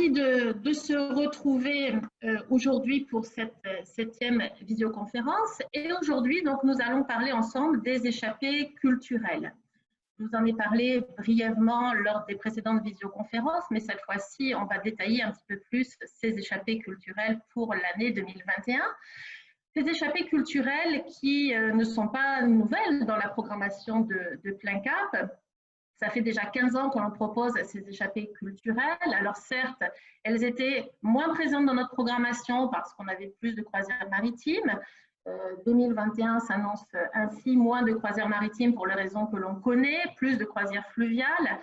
ravis de se retrouver aujourd'hui pour cette 7e visioconférence. Et aujourd'hui, donc, nous allons parler ensemble des échappées culturelles. Je vous en ai parlé brièvement lors des précédentes visioconférences, mais cette fois-ci, on va détailler un petit peu plus ces échappées culturelles pour l'année 2021. Ces échappées culturelles qui ne sont pas nouvelles dans la programmation de Plein Cap. Ça fait déjà 15 ans qu'on propose ces échappées culturelles. Alors certes, elles étaient moins présentes dans notre programmation parce qu'on avait plus de croisières maritimes. 2021 s'annonce ainsi moins de croisières maritimes pour les raisons que l'on connaît, plus de croisières fluviales.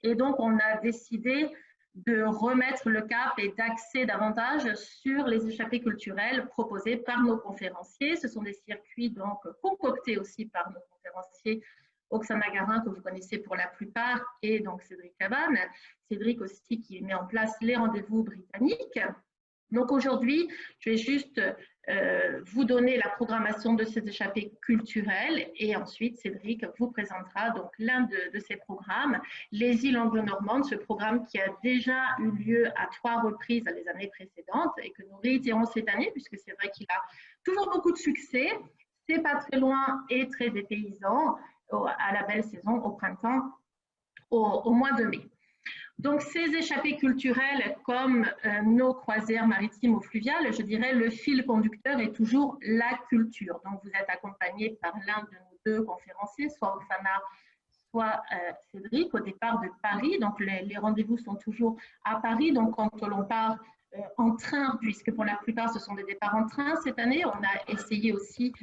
Et donc, on a décidé de remettre le cap et d'axer davantage sur les échappées culturelles proposées par nos conférenciers. Ce sont des circuits donc concoctés aussi par nos conférenciers, Oksana Garin, que vous connaissez pour la plupart, et donc Cédric Cabane. Cédric aussi qui met en place les rendez-vous britanniques. Donc aujourd'hui, je vais juste vous donner la programmation de ces échappées culturelles et ensuite Cédric vous présentera donc l'un de ces programmes, les îles anglo-normandes, ce programme qui a déjà eu lieu à 3 reprises les années précédentes et que nous réitérons cette année puisque c'est vrai qu'il a toujours beaucoup de succès. C'est pas très loin et très dépaysant à la belle saison au printemps, au mois de mai. Donc, ces échappées culturelles, comme nos croisières maritimes ou fluviales, je dirais le fil conducteur est toujours la culture. Donc, vous êtes accompagné par l'un de nos 2 conférenciers, soit Oksana, soit Cédric, au départ de Paris. Donc, les rendez-vous sont toujours à Paris. Donc, quand l'on part en train, puisque pour la plupart, ce sont des départs en train cette année, on a essayé aussi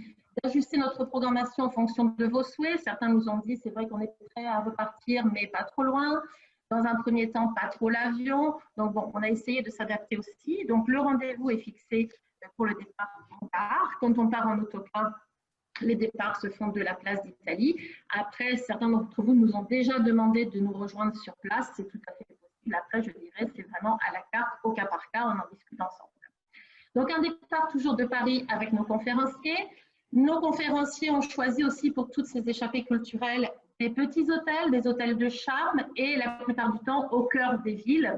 d'ajuster notre programmation en fonction de vos souhaits. Certains nous ont dit, c'est vrai qu'on est prêt à repartir, mais pas trop loin. Dans un premier temps, pas trop l'avion. Donc, bon, on a essayé de s'adapter aussi. Donc, le rendez-vous est fixé pour le départ en car. Quand on part en autocar, les départs se font de la place d'Italie. Après, certains d'entre vous nous ont déjà demandé de nous rejoindre sur place. C'est tout à fait possible. Après, je dirais, c'est vraiment à la carte, au cas par cas, on en discute ensemble. Donc, un départ toujours de Paris avec nos conférenciers. Nos conférenciers ont choisi aussi pour toutes ces échappées culturelles des petits hôtels, des hôtels de charme et la plupart du temps au cœur des villes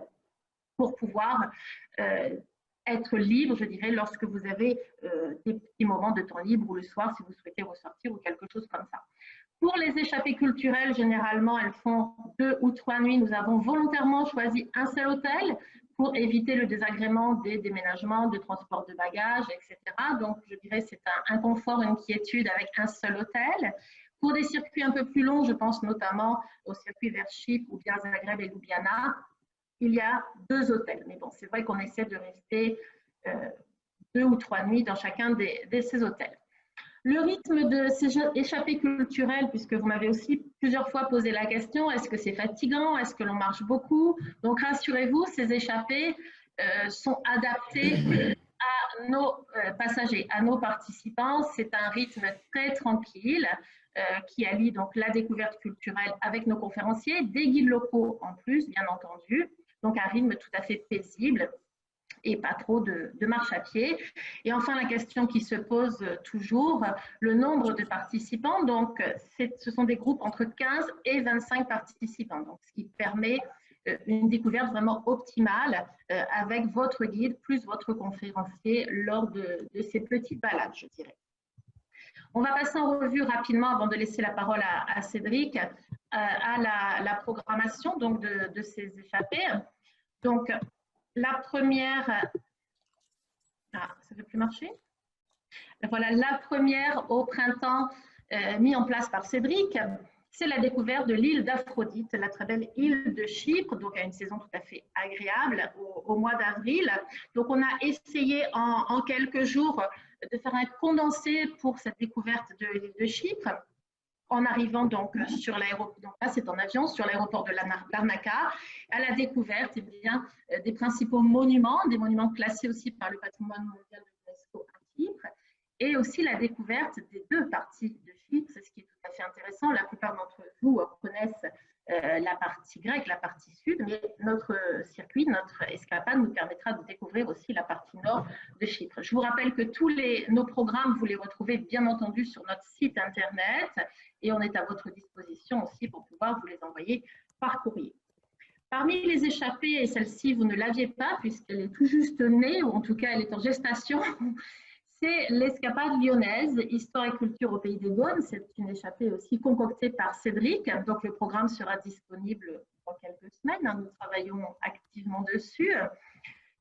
pour pouvoir être libre, je dirais, lorsque vous avez des petits moments de temps libre ou le soir si vous souhaitez ressortir ou quelque chose comme ça. Pour les échappées culturelles, généralement, elles font 2 ou 3 nuits. Nous avons volontairement choisi un seul hôtel pour éviter le désagrément des déménagements, de transport de bagages, etc. Donc, je dirais que c'est un confort, une quiétude avec un seul hôtel. Pour des circuits un peu plus longs, je pense notamment au circuit vers Chypre ou bien Zagreb et Ljubljana, il y a 2 hôtels. Mais bon, c'est vrai qu'on essaie de rester 2 ou 3 nuits dans chacun de ces hôtels. Le rythme de ces échappées culturelles, puisque vous m'avez aussi plusieurs fois posé la question, est-ce que c'est fatigant? Est-ce que l'on marche beaucoup? Donc, rassurez-vous, ces échappées sont adaptées à nos passagers, à nos participants. C'est un rythme très tranquille qui allie donc la découverte culturelle avec nos conférenciers, des guides locaux en plus, bien entendu. Donc, un rythme tout à fait paisible et pas trop de marche à pied. Et enfin, la question qui se pose toujours, le nombre de participants. Donc, ce sont des groupes entre 15 et 25 participants, donc, ce qui permet une découverte vraiment optimale avec votre guide plus votre conférencier lors de ces petites balades, je dirais. On va passer en revue rapidement, avant de laisser la parole à Cédric, à la programmation donc, de ces échappées. Donc, la première, ça ne veut plus marcher. Voilà, la première au printemps mise en place par Cédric, c'est la découverte de l'île d'Aphrodite, la très belle île de Chypre, donc à une saison tout à fait agréable au mois d'avril. Donc on a essayé en quelques jours de faire un condensé pour cette découverte de l'île de Chypre, en arrivant donc sur l'aéroport, donc là c'est en avion, sur l'aéroport de Larnaca, à la découverte des principaux monuments, des monuments classés aussi par le patrimoine mondial de l'UNESCO à Chypre, et aussi la découverte des 2 parties de Chypre, c'est ce qui est tout à fait intéressant. La plupart d'entre vous connaissent la partie grecque, la partie sud, mais notre circuit, notre escapade nous permettra de découvrir aussi la partie nord de Chypre. Je vous rappelle que tous nos programmes, vous les retrouvez bien entendu sur notre site internet et on est à votre disposition aussi pour pouvoir vous les envoyer par courrier. Parmi les échappées, et celle-ci, vous ne l'aviez pas puisqu'elle est tout juste née, ou en tout cas elle est en gestation, c'est l'escapade lyonnaise, Histoire et culture au Pays des Gaunes. C'est une échappée aussi concoctée par Cédric. Donc le programme sera disponible dans quelques semaines. Nous travaillons activement dessus.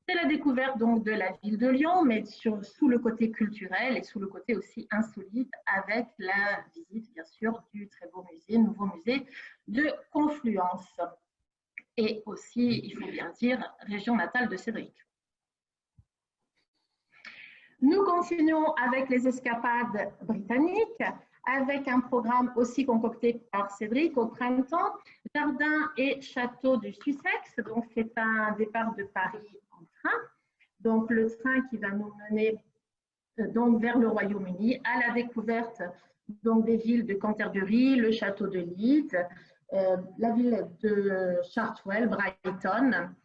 C'est la découverte donc de la ville de Lyon, mais sous le côté culturel et sous le côté aussi insolite, avec la visite bien sûr du très beau musée, nouveau musée de Confluence. Et aussi, il faut bien dire, région natale de Cédric. Nous continuons avec les escapades britanniques, avec un programme aussi concocté par Cédric au printemps, jardin et château du Sussex. Donc, c'est un départ de Paris en train. Donc, le train qui va nous mener donc, vers le Royaume-Uni à la découverte donc, des villes de Canterbury, le château de Leeds, la ville de Chartwell, Brighton.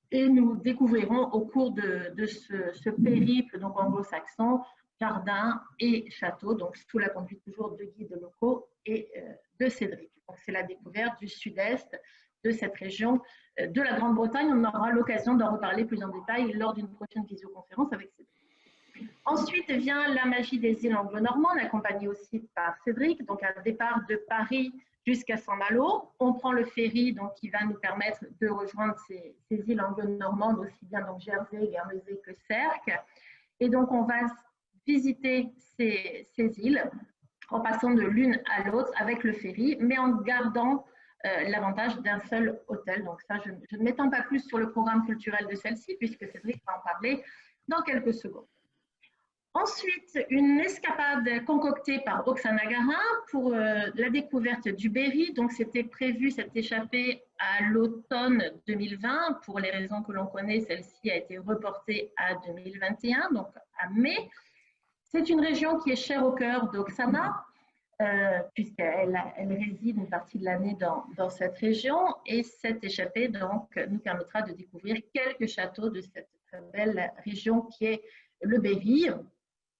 Et nous découvrirons au cours de ce périple donc anglo-saxon, jardin et château, donc sous la conduite toujours de guides locaux et de Cédric. C'est la découverte du sud-est de cette région de la Grande-Bretagne. On aura l'occasion d'en reparler plus en détail lors d'une prochaine visioconférence avec Cédric. Ensuite vient la magie des îles anglo-normandes, accompagnée aussi par Cédric, donc un départ de Paris jusqu'à Saint-Malo. On prend le ferry donc, qui va nous permettre de rejoindre ces îles anglo-normandes, aussi bien donc Jersey, Guernesey que Sercq. Et donc, on va visiter ces îles en passant de l'une à l'autre avec le ferry, mais en gardant l'avantage d'un seul hôtel. Donc ça, je ne m'étends pas plus sur le programme culturel de celle-ci, puisque Cédric va en parler dans quelques secondes. Ensuite, une escapade concoctée par Oksana Garin pour la découverte du Berry. Donc, c'était prévu cette échappée à l'automne 2020. Pour les raisons que l'on connaît, celle-ci a été reportée à 2021, donc à mai. C'est une région qui est chère au cœur d'Oksana, puisqu'elle réside une partie de l'année dans cette région. Et cette échappée donc, nous permettra de découvrir quelques châteaux de cette très belle région qui est le Berry.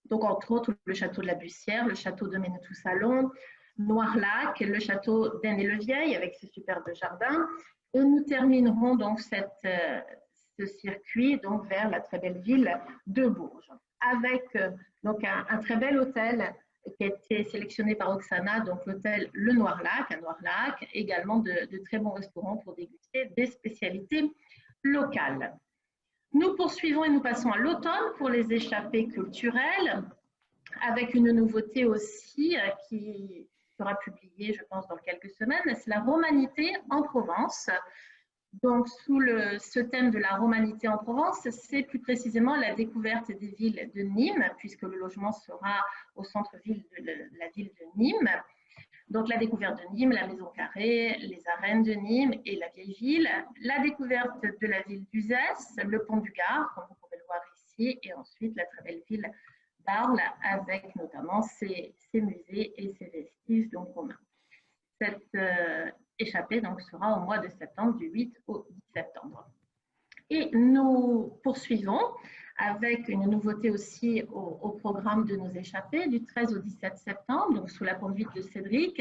Donc, entre autres, le château de la Bussière, le château de Menetou-Salon, Noirlac, le château d'Aine-et-le-Vieil avec ses superbes jardins. Et nous terminerons donc ce circuit donc, vers la très belle ville de Bourges, avec donc un très bel hôtel qui a été sélectionné par Oksana, donc l'hôtel Le Noirlac, à Noirlac, également de très bons restaurants pour déguster des spécialités locales. Nous poursuivons et nous passons à l'automne pour les échappées culturelles, avec une nouveauté aussi qui sera publiée, je pense, dans quelques semaines, c'est la romanité en Provence. Donc, sous ce thème de la romanité en Provence, c'est plus précisément la découverte des villes de Nîmes, puisque le logement sera au centre-ville de la ville de Nîmes. Donc, la découverte de Nîmes, la Maison Carrée, les arènes de Nîmes et la vieille ville, la découverte de la ville d'Uzès, le pont du Gard, comme vous pouvez le voir ici, et ensuite la très belle ville d'Arles, avec notamment ses musées et ses vestiges donc romains. Cette échappée donc, sera au mois de septembre, du 8 au 10 septembre. Et nous poursuivons avec une nouveauté aussi au programme de nos échappées du 13 au 17 septembre, donc sous la conduite de Cédric,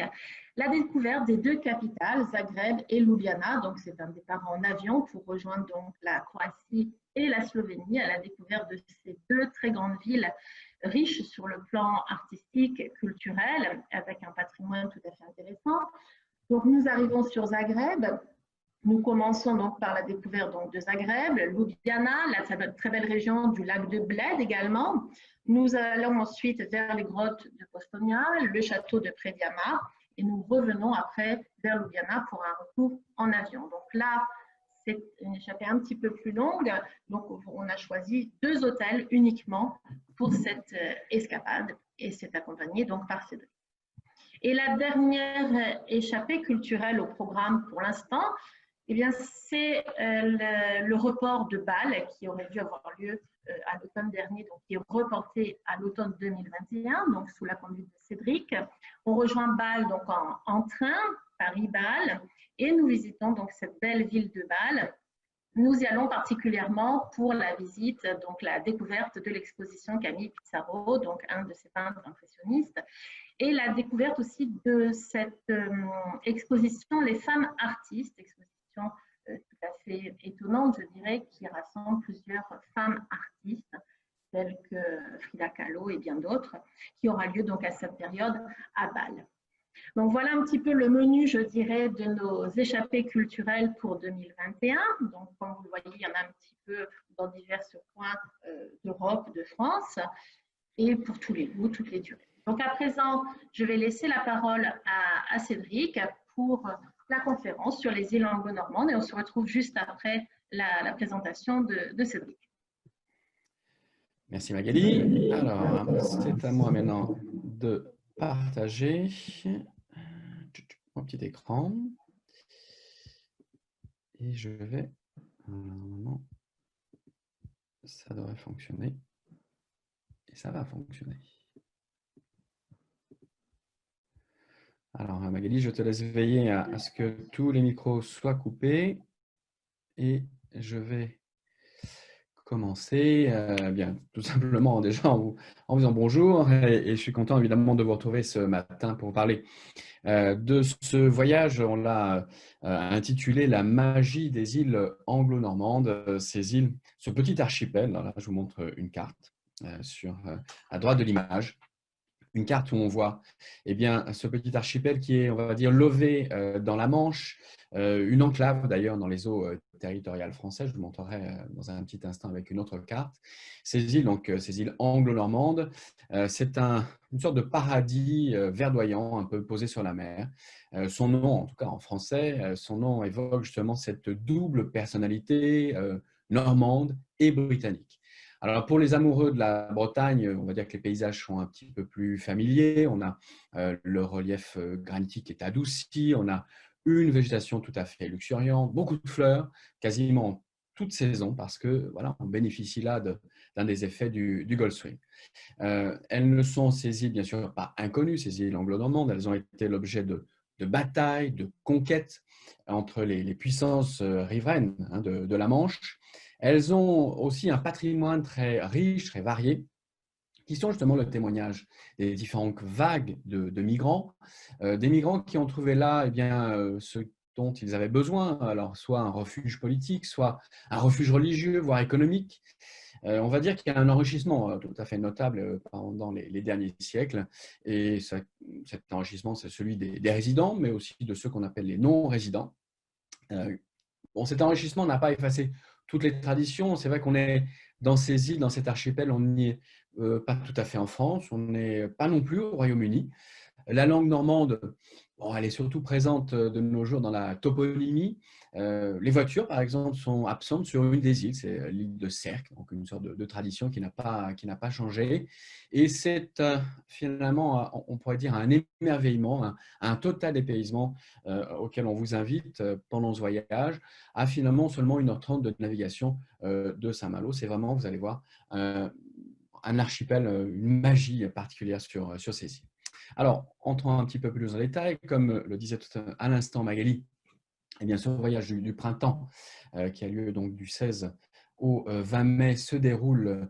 la découverte des deux capitales, Zagreb et Ljubljana. Donc c'est un départ en avion pour rejoindre donc la Croatie et la Slovénie à la découverte de ces deux très grandes villes riches sur le plan artistique, culturel, avec un patrimoine tout à fait intéressant. Donc nous arrivons sur Zagreb. Nous commençons donc par la découverte donc, de Zagreb, Ljubljana, la très belle région du lac de Bled également. Nous allons ensuite vers les grottes de Postojna, le château de Predjama, et nous revenons après vers Ljubljana pour un retour en avion. Donc là, c'est une échappée un petit peu plus longue, donc on a choisi 2 hôtels uniquement pour cette escapade, et c'est accompagné donc par Cédric. Et la dernière échappée culturelle au programme pour l'instant, eh bien, c'est le report de Bâle qui aurait dû avoir lieu à l'automne dernier, donc qui est reporté à l'automne 2021, donc sous la conduite de Cédric. On rejoint Bâle donc en train, Paris-Bâle, et nous visitons donc cette belle ville de Bâle. Nous y allons particulièrement pour la visite, donc la découverte de l'exposition Camille Pissarro, donc un de ces peintres impressionnistes, et la découverte aussi de cette exposition Les femmes artistes, exposition tout à fait étonnante, je dirais, qui rassemble plusieurs femmes artistes telles que Frida Kahlo et bien d'autres, qui aura lieu donc à cette période à Bâle. Donc voilà un petit peu le menu, je dirais, de nos échappées culturelles pour 2021. Donc comme vous le voyez, il y en a un petit peu dans divers coins d'Europe, de France, et pour tous les goûts, toutes les durées. Donc à présent, je vais laisser la parole à Cédric pour la conférence sur les îles anglo-normandes, et on se retrouve juste après la présentation de Cédric. Merci Magali. Alors, c'est à moi maintenant de partager mon petit écran. Et je vais, normalement, ça devrait fonctionner. Et ça va fonctionner. Alors Magali, je te laisse veiller à ce que tous les micros soient coupés. Et je vais commencer bien, tout simplement déjà en vous disant bonjour. Et je suis content évidemment de vous retrouver ce matin pour parler de ce voyage. On l'a intitulé La magie des îles anglo-normandes. Ces îles, ce petit archipel, là je vous montre une carte à droite de l'image. Une carte où on voit bien, ce petit archipel qui est, on va dire, lové dans la Manche, une enclave d'ailleurs dans les eaux territoriales françaises. Je vous montrerai dans un petit instant avec une autre carte. Ces îles, donc ces îles anglo-normandes, c'est une sorte de paradis verdoyant, un peu posé sur la mer. Son nom, en tout cas en français, son nom évoque justement cette double personnalité normande et britannique. Alors, pour les amoureux de la Bretagne, on va dire que les paysages sont un petit peu plus familiers. On a le relief granitique qui est adouci. On a une végétation tout à fait luxuriante, beaucoup de fleurs, quasiment toute saison, parce que voilà, on bénéficie là d'un des effets du Gulf Stream. Elles ne sont, ces îles, bien sûr, pas inconnues, ces îles anglo-normandes. Elles ont été l'objet de batailles, de conquêtes entre les puissances riveraines de la Manche. Elles ont aussi un patrimoine très riche, très varié, qui sont justement le témoignage des différentes vagues de migrants, des migrants qui ont trouvé là ce dont ils avaient besoin, alors soit un refuge politique, soit un refuge religieux, voire économique. On va dire qu'il y a un enrichissement tout à fait notable pendant les derniers siècles. Et cet enrichissement, c'est celui des résidents, mais aussi de ceux qu'on appelle les non-résidents. Cet enrichissement n'a pas effacé toutes les traditions. C'est vrai qu'on est dans ces îles, dans cet archipel, on n'y est pas tout à fait en France, on n'est pas non plus au Royaume-Uni. La langue normande, elle est surtout présente de nos jours dans la toponymie. Les voitures, par exemple, sont absentes sur une des îles, c'est l'île de Sercq, donc une sorte de tradition qui n'a pas changé. Et c'est finalement, on pourrait dire, un émerveillement, un total épaysement auquel on vous invite pendant ce voyage, à finalement seulement 1h30 de navigation de Saint-Malo. C'est vraiment, vous allez voir, un archipel, une magie particulière sur ces îles. Alors, entrons un petit peu plus en détail, comme le disait tout à l'instant Magali, ce voyage du printemps qui a lieu donc du 16 au 20 mai se déroule,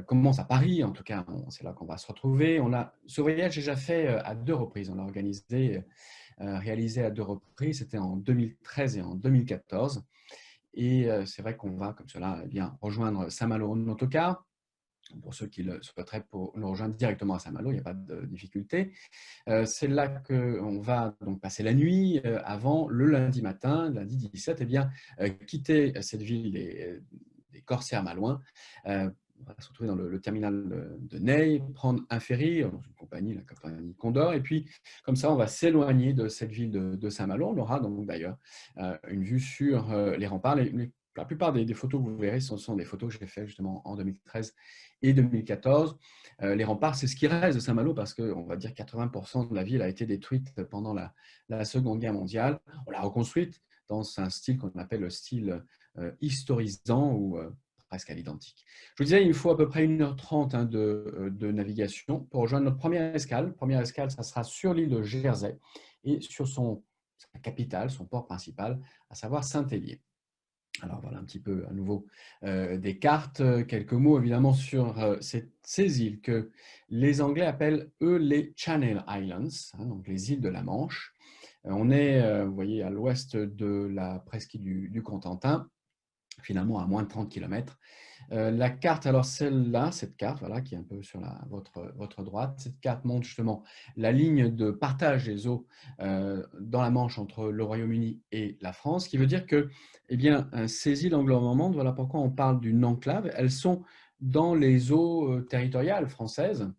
commence à Paris, en tout cas, c'est là qu'on va se retrouver. Ce voyage déjà fait à 2 reprises, on l'a réalisé à 2 reprises, c'était en 2013 et en 2014. Et c'est vrai qu'on va comme cela rejoindre Saint-Malo en autocar. Pour ceux qui le souhaiteraient pour nous rejoindre directement à Saint-Malo, il n'y a pas de difficulté. C'est là qu'on va donc passer la nuit avant le lundi matin, lundi 17, quitter cette ville des corsaires malouins. On va se retrouver dans le terminal de Neil, prendre un ferry dans une compagnie, la compagnie Condor, et puis comme ça, on va s'éloigner de cette ville de Saint-Malo. On aura donc d'ailleurs une vue sur les remparts. La plupart des photos que vous verrez, ce sont des photos que j'ai faites justement en 2013 et 2014. Les remparts, c'est ce qui reste de Saint-Malo parce qu'on va dire 80% de la ville a été détruite pendant la Seconde Guerre mondiale. On l'a reconstruite dans un style qu'on appelle le style historisant ou presque à l'identique. Je vous disais, il nous faut à peu près 1h30 de navigation pour rejoindre notre première escale. Première escale, ça sera sur l'île de Jersey et sur sa capitale, son port principal, à savoir Saint-Hélier. Alors voilà un petit peu à nouveau des cartes, quelques mots évidemment sur ces îles que les Anglais appellent eux les Channel Islands, donc les îles de la Manche. On est, vous voyez, à l'ouest de la presqu'île du Cotentin, finalement à moins de 30 km. La carte, alors celle-là, cette carte, voilà, qui est un peu sur votre droite, cette carte montre justement la ligne de partage des eaux dans la Manche entre le Royaume-Uni et la France, ce qui veut dire que, eh bien, ces îles anglo-normandes, voilà pourquoi on parle d'une enclave, elles sont dans les eaux territoriales françaises,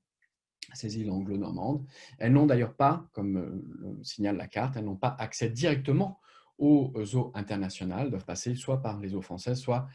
ces îles anglo-normandes. Elles n'ont d'ailleurs pas, comme le signale la carte, elles n'ont pas accès directement aux eaux internationales, doivent passer soit par les eaux françaises, soit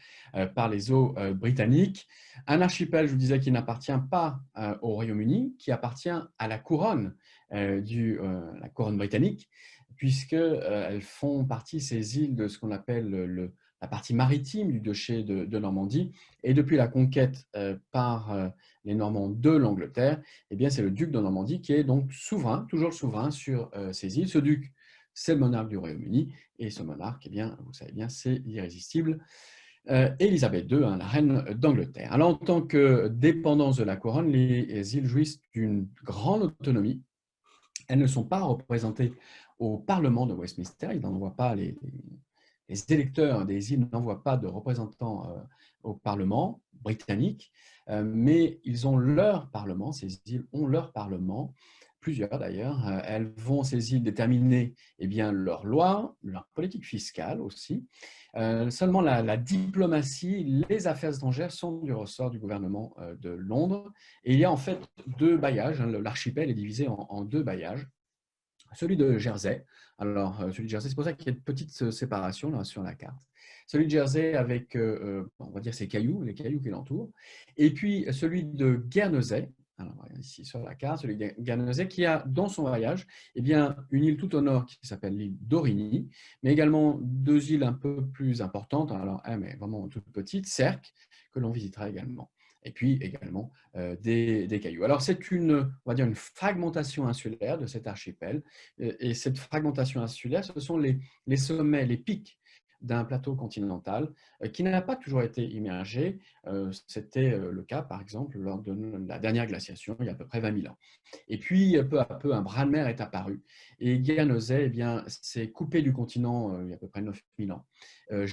par les eaux britanniques. Un archipel, je vous disais, qui n'appartient pas au Royaume-Uni, qui appartient à la couronne, la couronne britannique, puisqu'elles font partie, ces îles, de ce qu'on appelle la partie maritime du duché de Normandie. Et depuis la conquête par les Normands de l'Angleterre, eh bien, c'est le duc de Normandie qui est donc souverain, toujours souverain sur ces îles. Ce duc, c'est le monarque du Royaume-Uni, et ce monarque, eh bien, vous savez bien, c'est l'irrésistible Élisabeth II, hein, la reine d'Angleterre. Alors, en tant que dépendance de la couronne, les îles jouissent d'une grande autonomie. Elles ne sont pas représentées au Parlement de Westminster, ils n'envoient pas les électeurs des îles n'envoient pas de représentants au Parlement britannique, mais ils ont leur Parlement, ces îles ont leur Parlement, plusieurs d'ailleurs. Elles vont, ces îles, déterminer eh bien, leurs lois, leur politique fiscale aussi. Seulement la diplomatie, les affaires étrangères sont du ressort du gouvernement de Londres. Et il y a en fait deux bailliages, hein, l'archipel est divisé en deux bailliages. Celui de Jersey, alors celui de Jersey, c'est pour ça qu'il y a une petite séparation là, sur la carte. Celui de Jersey avec, on va dire, ses cailloux, les cailloux qui l'entourent. Et puis celui de Guernesey, alors ici sur la carte, celui de Guernesey qui a dans son voyage eh bien, une île tout au nord qui s'appelle l'île d'Aurigny, mais également deux îles un peu plus importantes, alors elle est vraiment toute petite, Sercq, que l'on visitera également. Et puis également des cailloux. Alors c'est on va dire une fragmentation insulaire de cet archipel, et cette fragmentation insulaire, ce sont les sommets, les pics d'un plateau continental qui n'a pas toujours été immergé. C'était le cas, par exemple, lors de la dernière glaciation, il y a à peu près 20 000 ans. Et puis, peu à peu, un bras de mer est apparu. Et Guernesey, eh bien, s'est coupé du continent il y a à peu près 9 000 ans.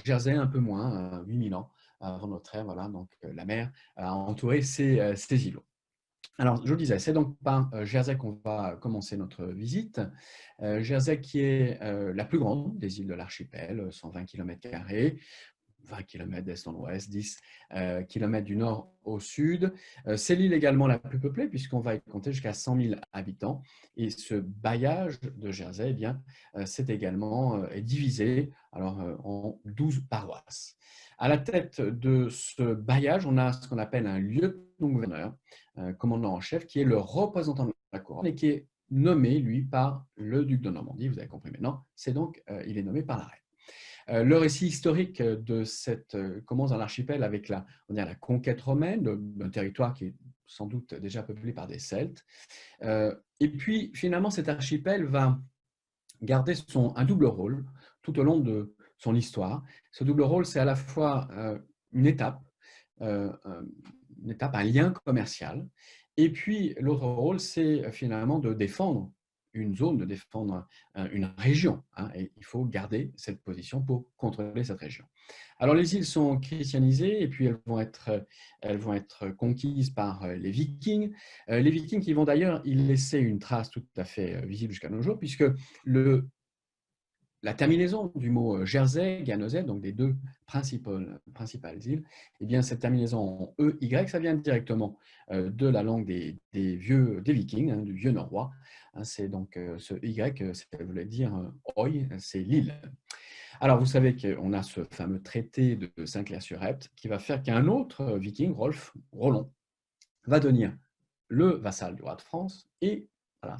Jersey, un peu moins, 8 000 ans avant notre ère. Voilà, donc la mer a entouré ces îlots. Alors, je vous disais, c'est donc par Jersey qu'on va commencer notre visite. Jersey qui est la plus grande des îles de l'archipel, 120 km², 20 km d'est en ouest, 10 km du nord au sud. C'est l'île également la plus peuplée puisqu'on va y compter jusqu'à 100 000 habitants. Et ce bailliage de Jersey, eh bien, c'est également est divisé alors, en 12 paroisses. À la tête de ce bailliage, on a ce qu'on appelle un lieutenant-gouverneur, commandant en chef, qui est le représentant de la couronne et qui est nommé, lui, par le duc de Normandie. Vous avez compris maintenant, c'est donc, il est nommé par la reine. Le récit historique de commence dans l'archipel avec la conquête romaine d'un territoire qui est sans doute déjà peuplé par des Celtes. Et puis, finalement, cet archipel va garder un double rôle tout au long de son histoire. Ce double rôle, c'est à la fois une étape, un lien commercial, et puis l'autre rôle, c'est finalement de défendre une zone, de défendre une région. Hein, et il faut garder cette position pour contrôler cette région. Alors les îles sont christianisées et puis elles vont être conquises par les Vikings. Les Vikings qui vont d'ailleurs y laisser une trace tout à fait visible jusqu'à nos jours, puisque la terminaison du mot Jersey, Guernesey, donc des deux principales îles, eh bien, cette terminaison en EY, ça vient directement de la langue des Vikings, hein, du vieux norrois. Hein, c'est donc ce Y, ça voulait dire Oi, c'est l'île. Alors, vous savez qu'on a ce fameux traité de Saint-Clair-sur-Epte qui va faire qu'un autre viking, Rolf Rollon, va devenir le vassal du roi de France et voilà,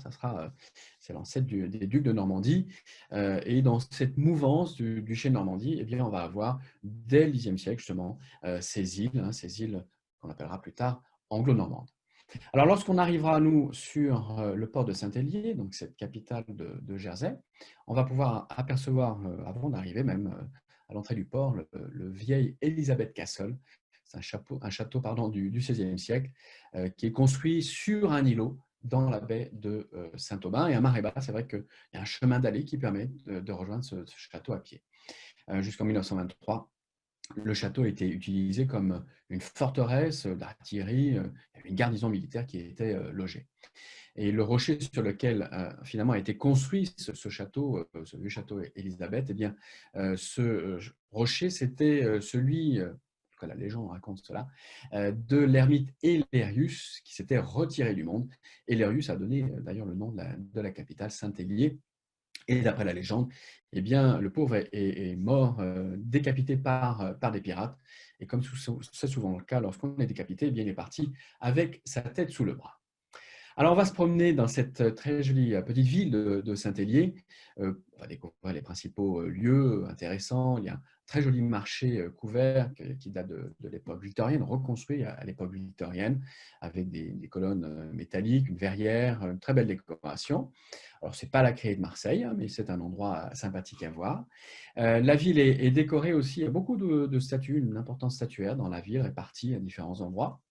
c'est l'ancêtre des ducs de Normandie. Et dans cette mouvance du duché de Normandie, eh bien, on va avoir dès le Xe siècle justement ces îles qu'on appellera plus tard anglo-normandes. Alors, lorsqu'on arrivera, nous, sur le port de Saint-Hélier, donc cette capitale de Jersey, on va pouvoir apercevoir, avant d'arriver même à l'entrée du port, le vieil Elizabeth Castle. C'est un château du XVIe siècle qui est construit sur un îlot dans la baie de Saint-Aubin. Et à marée basse, c'est vrai qu'il y a un chemin d'allée qui permet de rejoindre ce château à pied. Jusqu'en 1923, le château était utilisé comme une forteresse d'artillerie, il y avait une garnison militaire qui était logée. Et le rocher sur lequel finalement a été construit ce château, ce vieux château Élisabeth, eh bien, ce rocher, c'était celui, en tout cas la légende raconte cela, de l'ermite Hélérius qui s'était retiré du monde. Hélérius a donné d'ailleurs le nom de la capitale, Saint-Hélier. Et d'après la légende, eh bien, le pauvre est mort décapité par des pirates. Et comme c'est souvent le cas, lorsqu'on est décapité, eh bien, il est parti avec sa tête sous le bras. Alors, on va se promener dans cette très jolie petite ville de Saint-Hélier. On va découvrir les principaux lieux intéressants. Il y a un très joli marché couvert qui date de l'époque victorienne, reconstruit à l'époque victorienne, avec des colonnes métalliques, une verrière, une très belle décoration. Alors, ce n'est pas la Criée de Marseille, hein, mais c'est un endroit sympathique à voir. La ville est décorée aussi, il y a beaucoup de statues, une importante statuaire dans la ville répartie à différents endroits.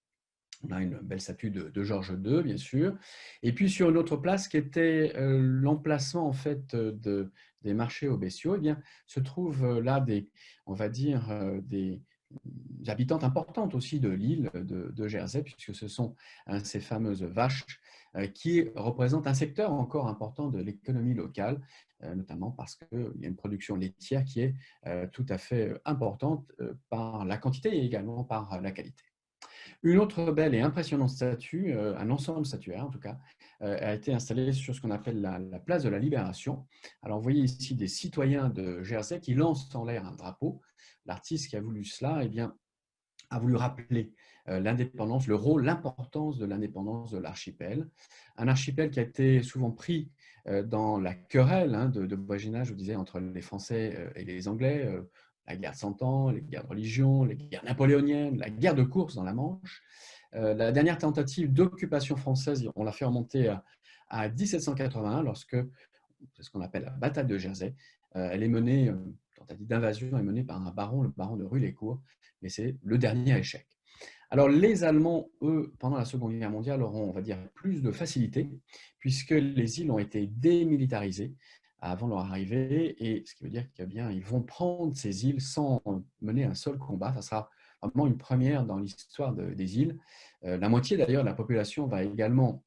On a une belle statue de Georges II, bien sûr. Et puis, sur une autre place qui était l'emplacement en fait, des marchés aux bestiaux, eh bien, se trouvent là on va dire, des habitantes importantes aussi de l'île de Jersey, puisque ce sont ces fameuses vaches qui représentent un secteur encore important de l'économie locale, notamment parce qu'il y a une production laitière qui est tout à fait importante par la quantité et également par la qualité. Une autre belle et impressionnante statue, un ensemble statuaire en tout cas, a été installé sur ce qu'on appelle la place de la Libération. Alors, vous voyez ici des citoyens de Jersey qui lancent en l'air un drapeau. L'artiste qui a voulu cela, eh bien, a voulu rappeler l'indépendance, le rôle, l'importance de l'indépendance de l'archipel. Un archipel qui a été souvent pris dans la querelle de voisinage, je vous disais, entre les Français et les Anglais, la guerre de Cent Ans, les guerres de religion, les guerres napoléoniennes, la guerre de course dans la Manche. La dernière tentative d'occupation française, on l'a fait remonter à 1781, lorsque, c'est ce qu'on appelle la bataille de Jersey, elle est menée, tentative d'invasion est menée par un baron, le baron de Rulécourt, mais c'est le dernier échec. Alors, les Allemands, eux, pendant la Seconde Guerre mondiale, auront, on va dire, plus de facilité, puisque les îles ont été démilitarisées avant leur arrivée, et ce qui veut dire qu'ils vont prendre ces îles sans mener un seul combat. Ça sera vraiment une première dans l'histoire des îles. La moitié, d'ailleurs, de la population va également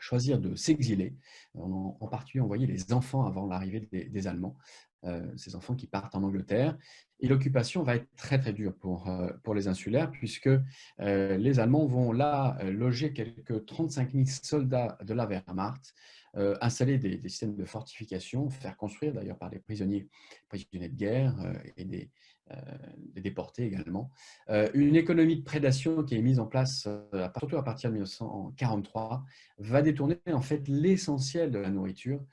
choisir de s'exiler. En particulier, on voyait les enfants avant l'arrivée des Allemands, ces enfants qui partent en Angleterre. Et l'occupation va être très, très dure pour les insulaires, puisque les Allemands vont là loger quelques 35 000 soldats de la Wehrmacht, installer des systèmes de fortification, faire construire d'ailleurs par des prisonniers de guerre et des déportés également. Une économie de prédation qui est mise en place surtout à partir de 1943 va détourner en fait l'essentiel de la nourriture.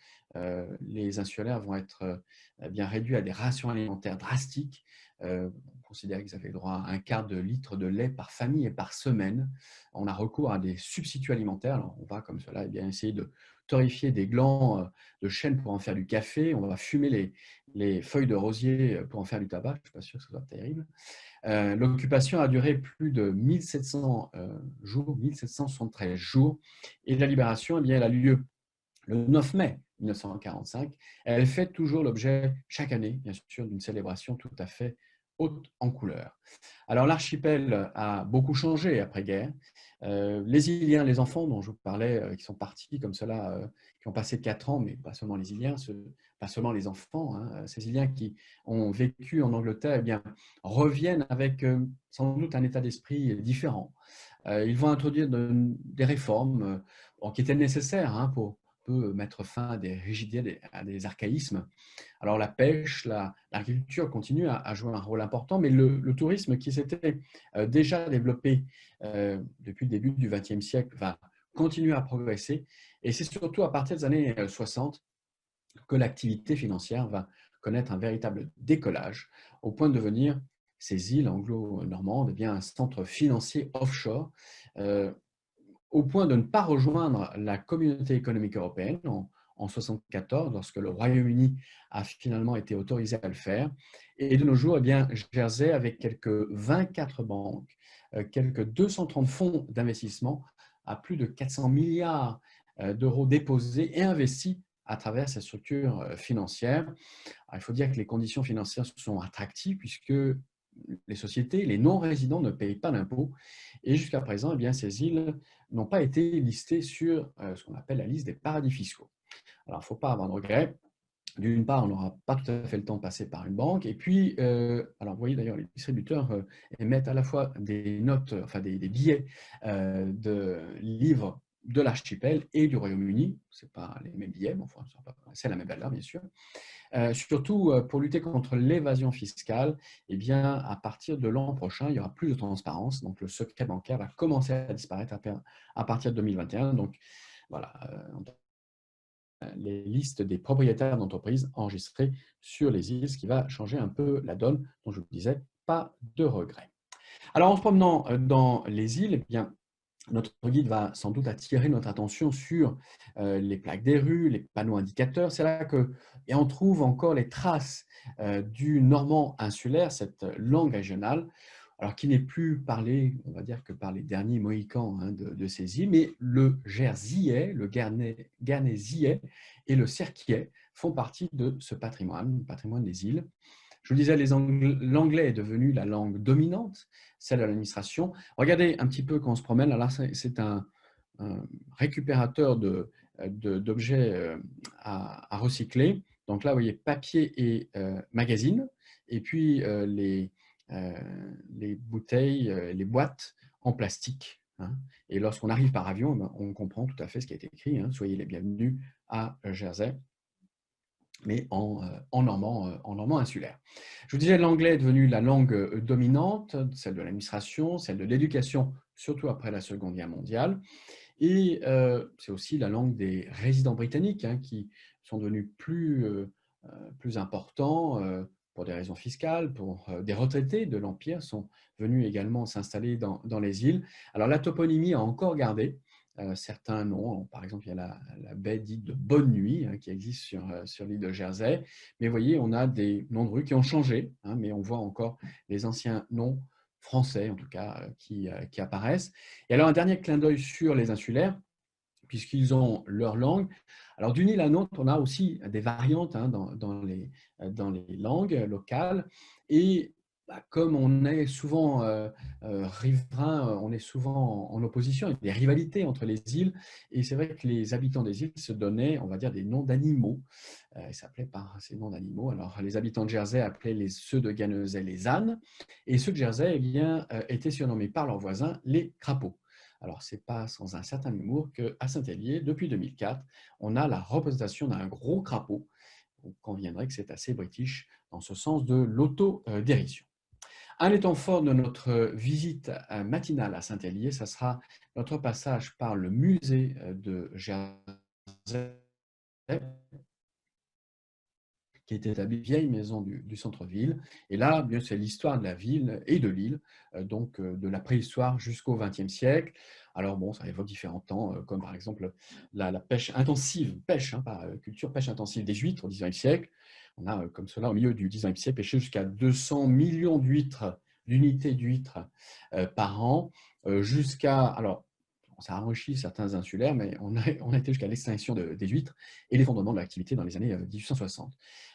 Les insulaires vont être bien réduits à des rations alimentaires drastiques. On considère qu'ils avaient droit à un quart de litre de lait par famille et par semaine. On a recours à des substituts alimentaires. Alors, on va comme cela essayer de torréfier des glands de chêne pour en faire du café. On va fumer les feuilles de rosier pour en faire du tabac. Je ne suis pas sûr que ce soit terrible. L'occupation a duré plus de 1700 jours, 1773 jours. Et la libération, eh bien, elle a lieu le 9 mai 1945. Elle fait toujours l'objet, chaque année, bien sûr, d'une célébration tout à fait haute en couleurs. Alors, l'archipel a beaucoup changé après-guerre. Les Iliens, les enfants dont je vous parlais, qui sont partis comme cela, qui ont passé 4 ans, mais pas seulement les Iliens, pas seulement les enfants, hein, ces Iliens qui ont vécu en Angleterre, eh bien, reviennent avec sans doute un état d'esprit différent. Ils vont introduire des réformes qui étaient nécessaires pour mettre fin à des rigidités, à des archaïsmes. Alors la pêche, l'agriculture continue à jouer un rôle important, mais le tourisme qui s'était déjà développé depuis le début du XXe siècle va continuer à progresser. Et c'est surtout à partir des années 60 que l'activité financière va connaître un véritable décollage au point de devenir ces îles anglo-normandes un centre financier offshore, au point de ne pas rejoindre la communauté économique européenne en 1974, lorsque le Royaume-Uni a finalement été autorisé à le faire. Et de nos jours, Jersey, avec quelques 24 banques, quelques 230 fonds d'investissement, à plus de 400 milliards d'euros déposés et investis à travers ces structures financières. Alors, il faut dire que les conditions financières sont attractives puisque les sociétés, les non-résidents ne payent pas d'impôts et jusqu'à présent, eh bien, ces îles n'ont pas été listées sur ce qu'on appelle la liste des paradis fiscaux. Alors, il ne faut pas avoir de regrets. D'une part, on n'aura pas tout à fait le temps de passer par une banque. Et puis, alors vous voyez d'ailleurs, les distributeurs émettent à la fois des notes, enfin des billets de livres de l'archipel et du Royaume-Uni. Ce n'est pas les mêmes billets, mais enfin, c'est la même valeur, bien sûr. Surtout pour lutter contre l'évasion fiscale, eh bien, à partir de l'an prochain, il y aura plus de transparence. Donc, le secret bancaire va commencer à disparaître à partir de 2021. Donc, voilà, les listes des propriétaires d'entreprises enregistrées sur les îles, ce qui va changer un peu la donne, dont je vous disais, pas de regret. Alors, en se promenant dans les îles, eh bien, notre guide va sans doute attirer notre attention sur les plaques des rues, les panneaux indicateurs. C'est là qu'on trouve encore les traces du normand insulaire, cette langue régionale, alors qui n'est plus parlée, on va dire, que par les derniers mohicans hein, de ces îles, mais le jerseyais, le guerneseyais et le serquiais font partie de ce patrimoine, le patrimoine des îles. Je vous disais, l'anglais est devenu la langue dominante, celle de l'administration. Regardez un petit peu quand on se promène. Alors, c'est un récupérateur d'objets à recycler. Donc là, vous voyez papier et magazine. Et puis, les bouteilles, les boîtes en plastique. Hein. Et lorsqu'on arrive par avion, on comprend tout à fait ce qui est écrit. Hein. Soyez les bienvenus à Jersey, mais en normand insulaire. Je vous disais, l'anglais est devenu la langue dominante, celle de l'administration, celle de l'éducation, surtout après la Seconde Guerre mondiale. Et c'est aussi la langue des résidents britanniques hein, qui sont devenus plus importants pour des raisons fiscales, pour des retraités de l'Empire sont venus également s'installer dans les îles. Alors la toponymie a encore gardé certains noms. Par exemple, il y a la baie dite de Bonne Nuit hein, qui existe sur l'île de Jersey. Mais vous voyez, on a des noms de rues qui ont changé, hein, mais on voit encore les anciens noms français, en tout cas, qui apparaissent. Et alors, un dernier clin d'œil sur les insulaires, puisqu'ils ont leur langue. Alors, d'une île à l'autre, on a aussi des variantes hein, dans les langues locales. Et comme on est souvent riverains, on est souvent en opposition, avec des rivalités entre les îles. Et c'est vrai que les habitants des îles se donnaient, on va dire, des noms d'animaux. Ils s'appelaient par ces noms d'animaux. Alors, les habitants de Jersey appelaient ceux de Guernesey les ânes. Et ceux de Jersey eh bien, étaient surnommés par leurs voisins les crapauds. Alors, ce n'est pas sans un certain humour qu'à Saint-Hélier, depuis 2004, on a la représentation d'un gros crapaud. On conviendrait que c'est assez british dans ce sens de l'autodérision. Un des temps forts de notre visite matinale à Saint-Hélier, ça sera notre passage par le musée de Jersey, qui est établi vieille maison du centre-ville. Et là, bien, c'est l'histoire de la ville et de l'île, donc de la préhistoire jusqu'au XXe siècle. Alors bon, ça évoque différents temps, comme par exemple la pêche intensive, culture pêche intensive des huîtres au XIXe siècle. On a comme cela au milieu du XIXe siècle pêché jusqu'à 200 millions d'unités d'huîtres par an, jusqu'à, alors ça a enrichi certains insulaires, mais on a été jusqu'à l'extinction des huîtres et l'effondrement de l'activité dans les années 1860.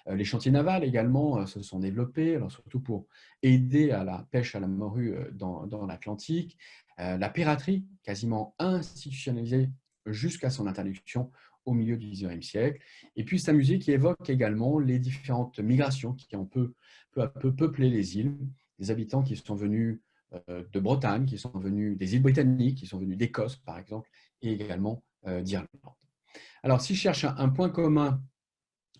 Les chantiers navals également se sont développés, alors surtout pour aider à la pêche à la morue dans l'Atlantique. La piraterie, quasiment institutionnalisée jusqu'à son interdiction au milieu du XIXe siècle. Et puis c'est un musée qui évoque également les différentes migrations qui ont peu à peu peuplé les îles, des habitants qui sont venus de Bretagne, qui sont venus des îles britanniques, qui sont venus d'Écosse, par exemple, et également d'Irlande. Alors, si je cherche un point commun,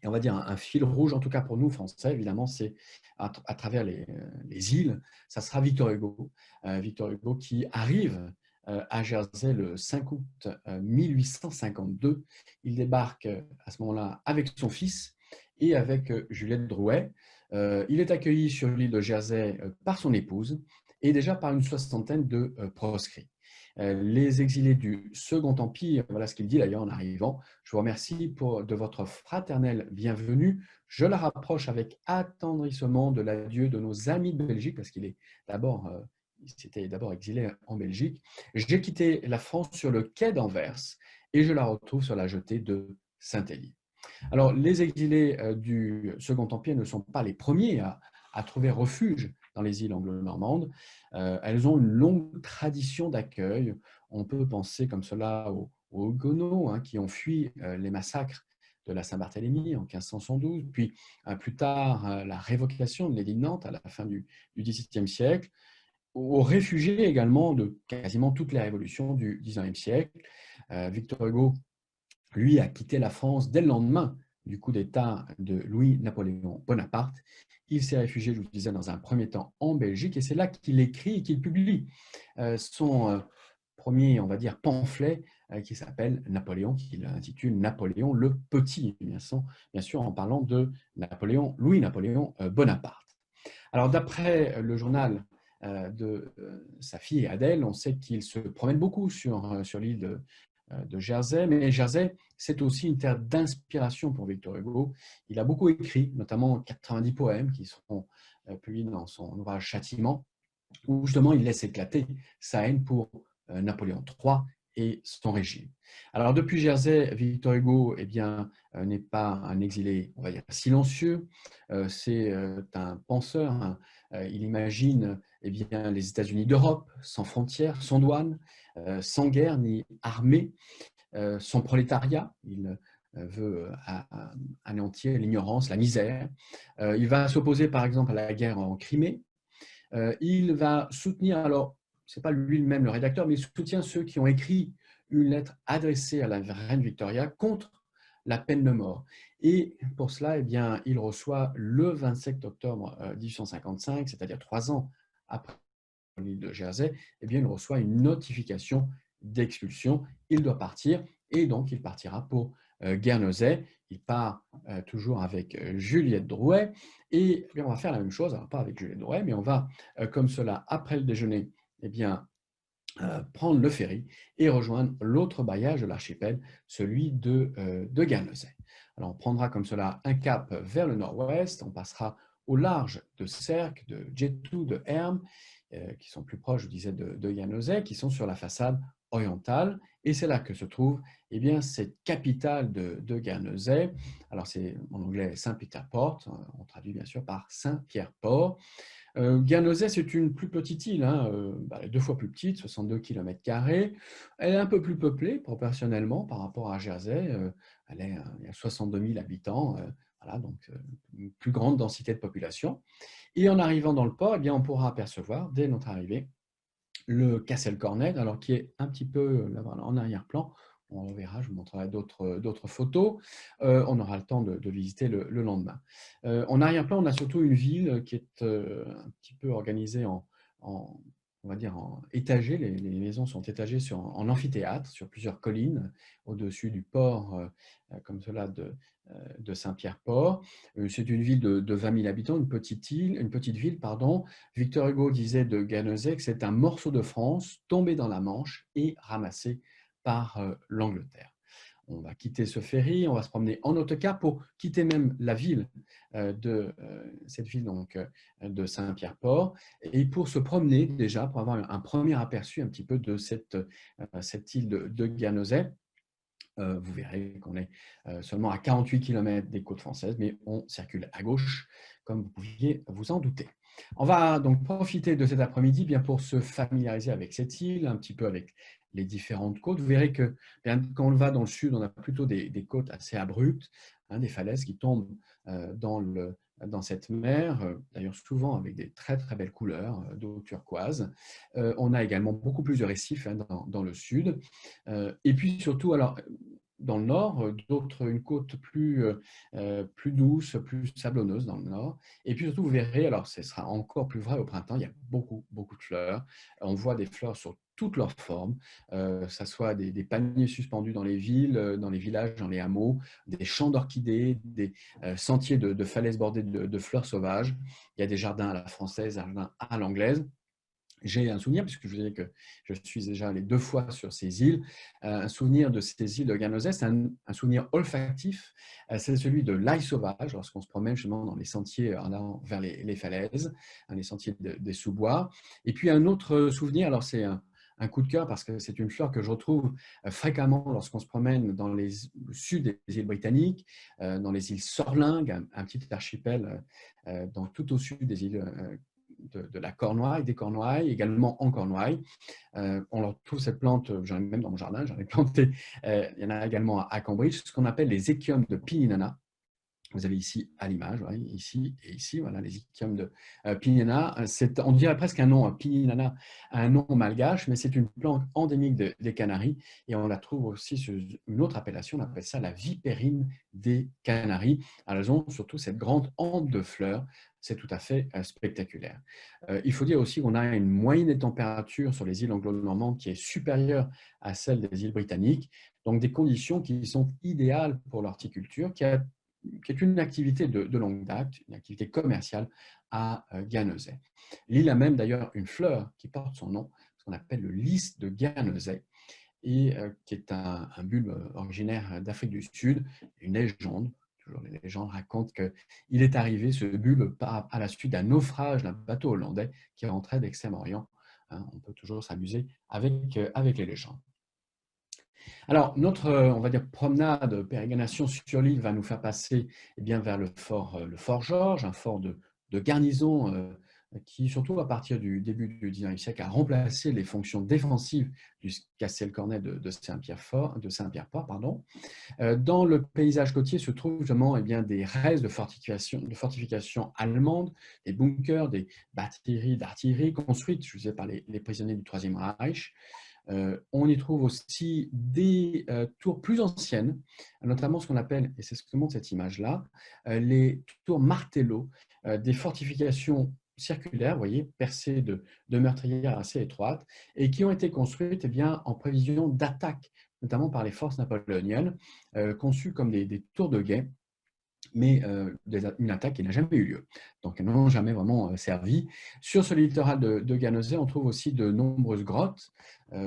et on va dire un fil rouge, en tout cas pour nous, Français, évidemment, c'est à travers les îles, ça sera Victor Hugo. Victor Hugo qui arrive à Jersey le 5 août 1852. Il débarque à ce moment-là avec son fils et avec Juliette Drouet. Il est accueilli sur l'île de Jersey par son épouse et déjà par une soixantaine de proscrits. Les exilés du Second Empire, voilà ce qu'il dit d'ailleurs en arrivant. Je vous remercie de votre fraternelle bienvenue. Je la rapproche avec attendrissement de l'adieu de nos amis de Belgique, parce qu'il est d'abord, il s'était d'abord exilé en Belgique. J'ai quitté la France sur le quai d'Anvers et je la retrouve sur la jetée de Saint-Hélier. Alors, les exilés du Second Empire ne sont pas les premiers à trouver refuge dans les îles anglo-normandes. Elles ont une longue tradition d'accueil. On peut penser comme cela aux Huguenots, hein, qui ont fui les massacres de la Saint-Barthélemy en 1512, puis plus tard la révocation de l'édit de Nantes à la fin du XVIIe siècle, aux réfugiés également de quasiment toutes les révolutions du XIXe siècle. Victor Hugo, lui, a quitté la France dès le lendemain du coup d'État de Louis-Napoléon Bonaparte. Il s'est réfugié, je vous disais, dans un premier temps en Belgique, et c'est là qu'il écrit et qu'il publie son premier, on va dire, pamphlet qui s'appelle Napoléon, qu'il intitule Napoléon le Petit, bien sûr en parlant de Louis-Napoléon Bonaparte. Alors, d'après le journal de sa fille Adèle, on sait qu'il se promène beaucoup sur l'île de Jersey, mais Jersey, c'est aussi une terre d'inspiration pour Victor Hugo. Il a beaucoup écrit, notamment 90 poèmes qui seront publiés dans son ouvrage Châtiment, où justement il laisse éclater sa haine pour Napoléon III et son régime. Alors depuis Jersey, Victor Hugo n'est pas un exilé, on va dire, silencieux, c'est un penseur, hein. Il imagine les États-Unis d'Europe sans frontières, sans douane, sans guerre ni armée, sans prolétariat. Il veut anéantir l'ignorance, la misère. Il va s'opposer par exemple à la guerre en Crimée. Il va soutenir, alors ce n'est pas lui-même le rédacteur, mais il soutient ceux qui ont écrit une lettre adressée à la reine Victoria contre la peine de mort. Et pour cela, il reçoit le 27 octobre 1855, c'est-à-dire 3 ans après l'île de Jersey, il reçoit une notification d'expulsion. Il doit partir et donc il partira pour Guernesey. Il part toujours avec Juliette Drouet et on va faire la même chose, alors pas avec Juliette Drouet, mais on va comme cela, après le déjeuner, prendre le ferry et rejoindre l'autre bailliage de l'archipel, celui de Guernesey. Alors on prendra comme cela un cap vers le nord-ouest, on passera au large de Sercq, de Djetou, de Herm, qui sont plus proches, je disais, de Guernesey, qui sont sur la façade orientale. Et c'est là que se trouve cette capitale de Guernesey. Alors c'est en anglais Saint-Peter Port, on traduit bien sûr par Saint-Pierre-Port. Guernesey, c'est une plus petite île, hein, 2 fois plus petite, 62 km². Elle est un peu plus peuplée proportionnellement par rapport à Jersey. Il y a 62 000 habitants, voilà, donc une plus grande densité de population. Et en arrivant dans le port, on pourra apercevoir, dès notre arrivée, le Castle Cornet, alors qui est un petit peu là, voilà, en arrière-plan. On verra, je vous montrerai d'autres photos. On aura le temps de visiter le lendemain. En arrière-plan, on a surtout une ville qui est un petit peu organisée on va dire en étagée. Les maisons sont étagées en amphithéâtre sur plusieurs collines au-dessus du port, comme cela de Saint-Pierre-Port. C'est une ville de 20 000 habitants, une petite ville, pardon. Victor Hugo disait de Guernesey que c'est un morceau de France tombé dans la Manche et ramassé par l'Angleterre. On va quitter ce ferry, on va se promener en autocar pour quitter même la ville cette ville donc, de Saint-Pierre-Port, et pour se promener déjà, pour avoir un premier aperçu un petit peu de cette île de Guernesey. Vous verrez qu'on est seulement à 48 km des côtes françaises, mais on circule à gauche, comme vous pouviez vous en douter. On va donc profiter de cet après-midi pour se familiariser avec cette île, un petit peu avec les différentes côtes. Vous verrez que quand on va dans le sud, on a plutôt des côtes assez abruptes, hein, des falaises qui tombent dans cette mer, d'ailleurs souvent avec des très très belles couleurs d'eau turquoise. On a également beaucoup plus de récifs, hein, dans le sud. Et puis surtout, alors, dans le nord, une côte plus douce, plus sablonneuse dans le nord. Et puis surtout, vous verrez, alors ce sera encore plus vrai au printemps, il y a beaucoup, beaucoup de fleurs. On voit des fleurs sur toutes leurs formes, ça soit des paniers suspendus dans les villes, dans les villages, dans les hameaux, des champs d'orchidées, des sentiers de falaises bordés de fleurs sauvages. Il y a des jardins à la française, des jardins à l'anglaise. j'ai un souvenir, puisque je vous disais que je suis déjà allé 2 fois sur ces îles, un souvenir de ces îles de Guernesey, c'est un souvenir olfactif, c'est celui de l'ail sauvage, lorsqu'on se promène justement dans les sentiers en allant vers les falaises, les sentiers des sous-bois. Et puis un autre souvenir, alors c'est un coup de cœur parce que c'est une fleur que je retrouve fréquemment lorsqu'on se promène dans le sud des îles britanniques, dans les îles Sorlingues, un petit archipel tout au sud des îles de la Cornouaille, des Cornouailles, également en Cornouailles. On leur trouve cette plante, j'en ai même dans mon jardin, j'en ai planté, il y en a également à Cambridge, ce qu'on appelle les échiums de Pininana. Vous avez ici à l'image, ouais, ici et ici, voilà, les échiums de Pininana. On dirait presque un nom, Pininana, un nom malgache, mais c'est une plante endémique des Canaries et on la trouve aussi sur une autre appellation, on appelle ça la vipérine des Canaries. Elles ont surtout cette grande hampe de fleurs, c'est tout à fait spectaculaire. Il faut dire aussi qu'on a une moyenne des températures sur les îles anglo-normandes qui est supérieure à celle des îles britanniques, donc des conditions qui sont idéales pour l'horticulture, qui est une activité de longue date, une activité commerciale à Guernesey. L'île a même d'ailleurs une fleur qui porte son nom, ce qu'on appelle le lys de Guernesey, et qui est un bulbe originaire d'Afrique du Sud, une légende. Toujours les légendes racontent qu'il est arrivé, ce bulbe, à la suite d'un naufrage d'un bateau hollandais qui rentrait d'Extrême-Orient. On peut toujours s'amuser avec les légendes. Alors, notre, on va dire, promenade, pérégrination sur l'île va nous faire passer vers le fort Georges, un fort de garnison qui, surtout à partir du début du XIXe siècle, a remplacé les fonctions défensives du Castel-Cornet de Saint-Pierre-Port. Dans le paysage côtier se trouvent justement des restes de fortifications allemandes, des bunkers, des batteries d'artillerie construites, je vous disais, par les prisonniers du Troisième Reich. On y trouve aussi des tours plus anciennes, notamment ce qu'on appelle, et c'est ce que montre cette image-là, les tours Martello, des fortifications circulaires, vous voyez, percées de meurtrières assez étroites, et qui ont été construites en prévision d'attaques, notamment par les forces napoléoniennes, conçues comme des tours de guet, mais une attaque qui n'a jamais eu lieu. Donc, elles n'ont jamais vraiment servi. Sur ce littoral de Guernesey, on trouve aussi de nombreuses grottes.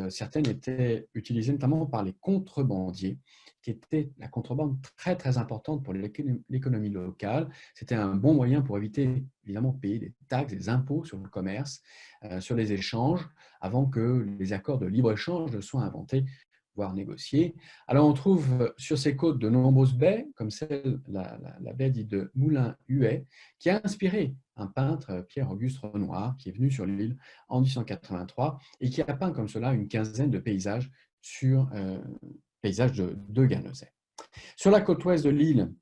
Certaines étaient utilisées notamment par les contrebandiers, qui était la contrebande très, très importante pour l'économie locale. C'était un bon moyen pour éviter, évidemment, de payer des taxes, des impôts sur le commerce, sur les échanges, avant que les accords de libre-échange ne soient inventés, voire négocier. Alors, on trouve sur ces côtes de nombreuses baies, comme la baie dite de Moulin-Huet, qui a inspiré un peintre, Pierre-Auguste Renoir, qui est venu sur l'île en 1883 et qui a peint comme cela une quinzaine de paysages paysages de Guernesey. Sur la côte ouest de l'île,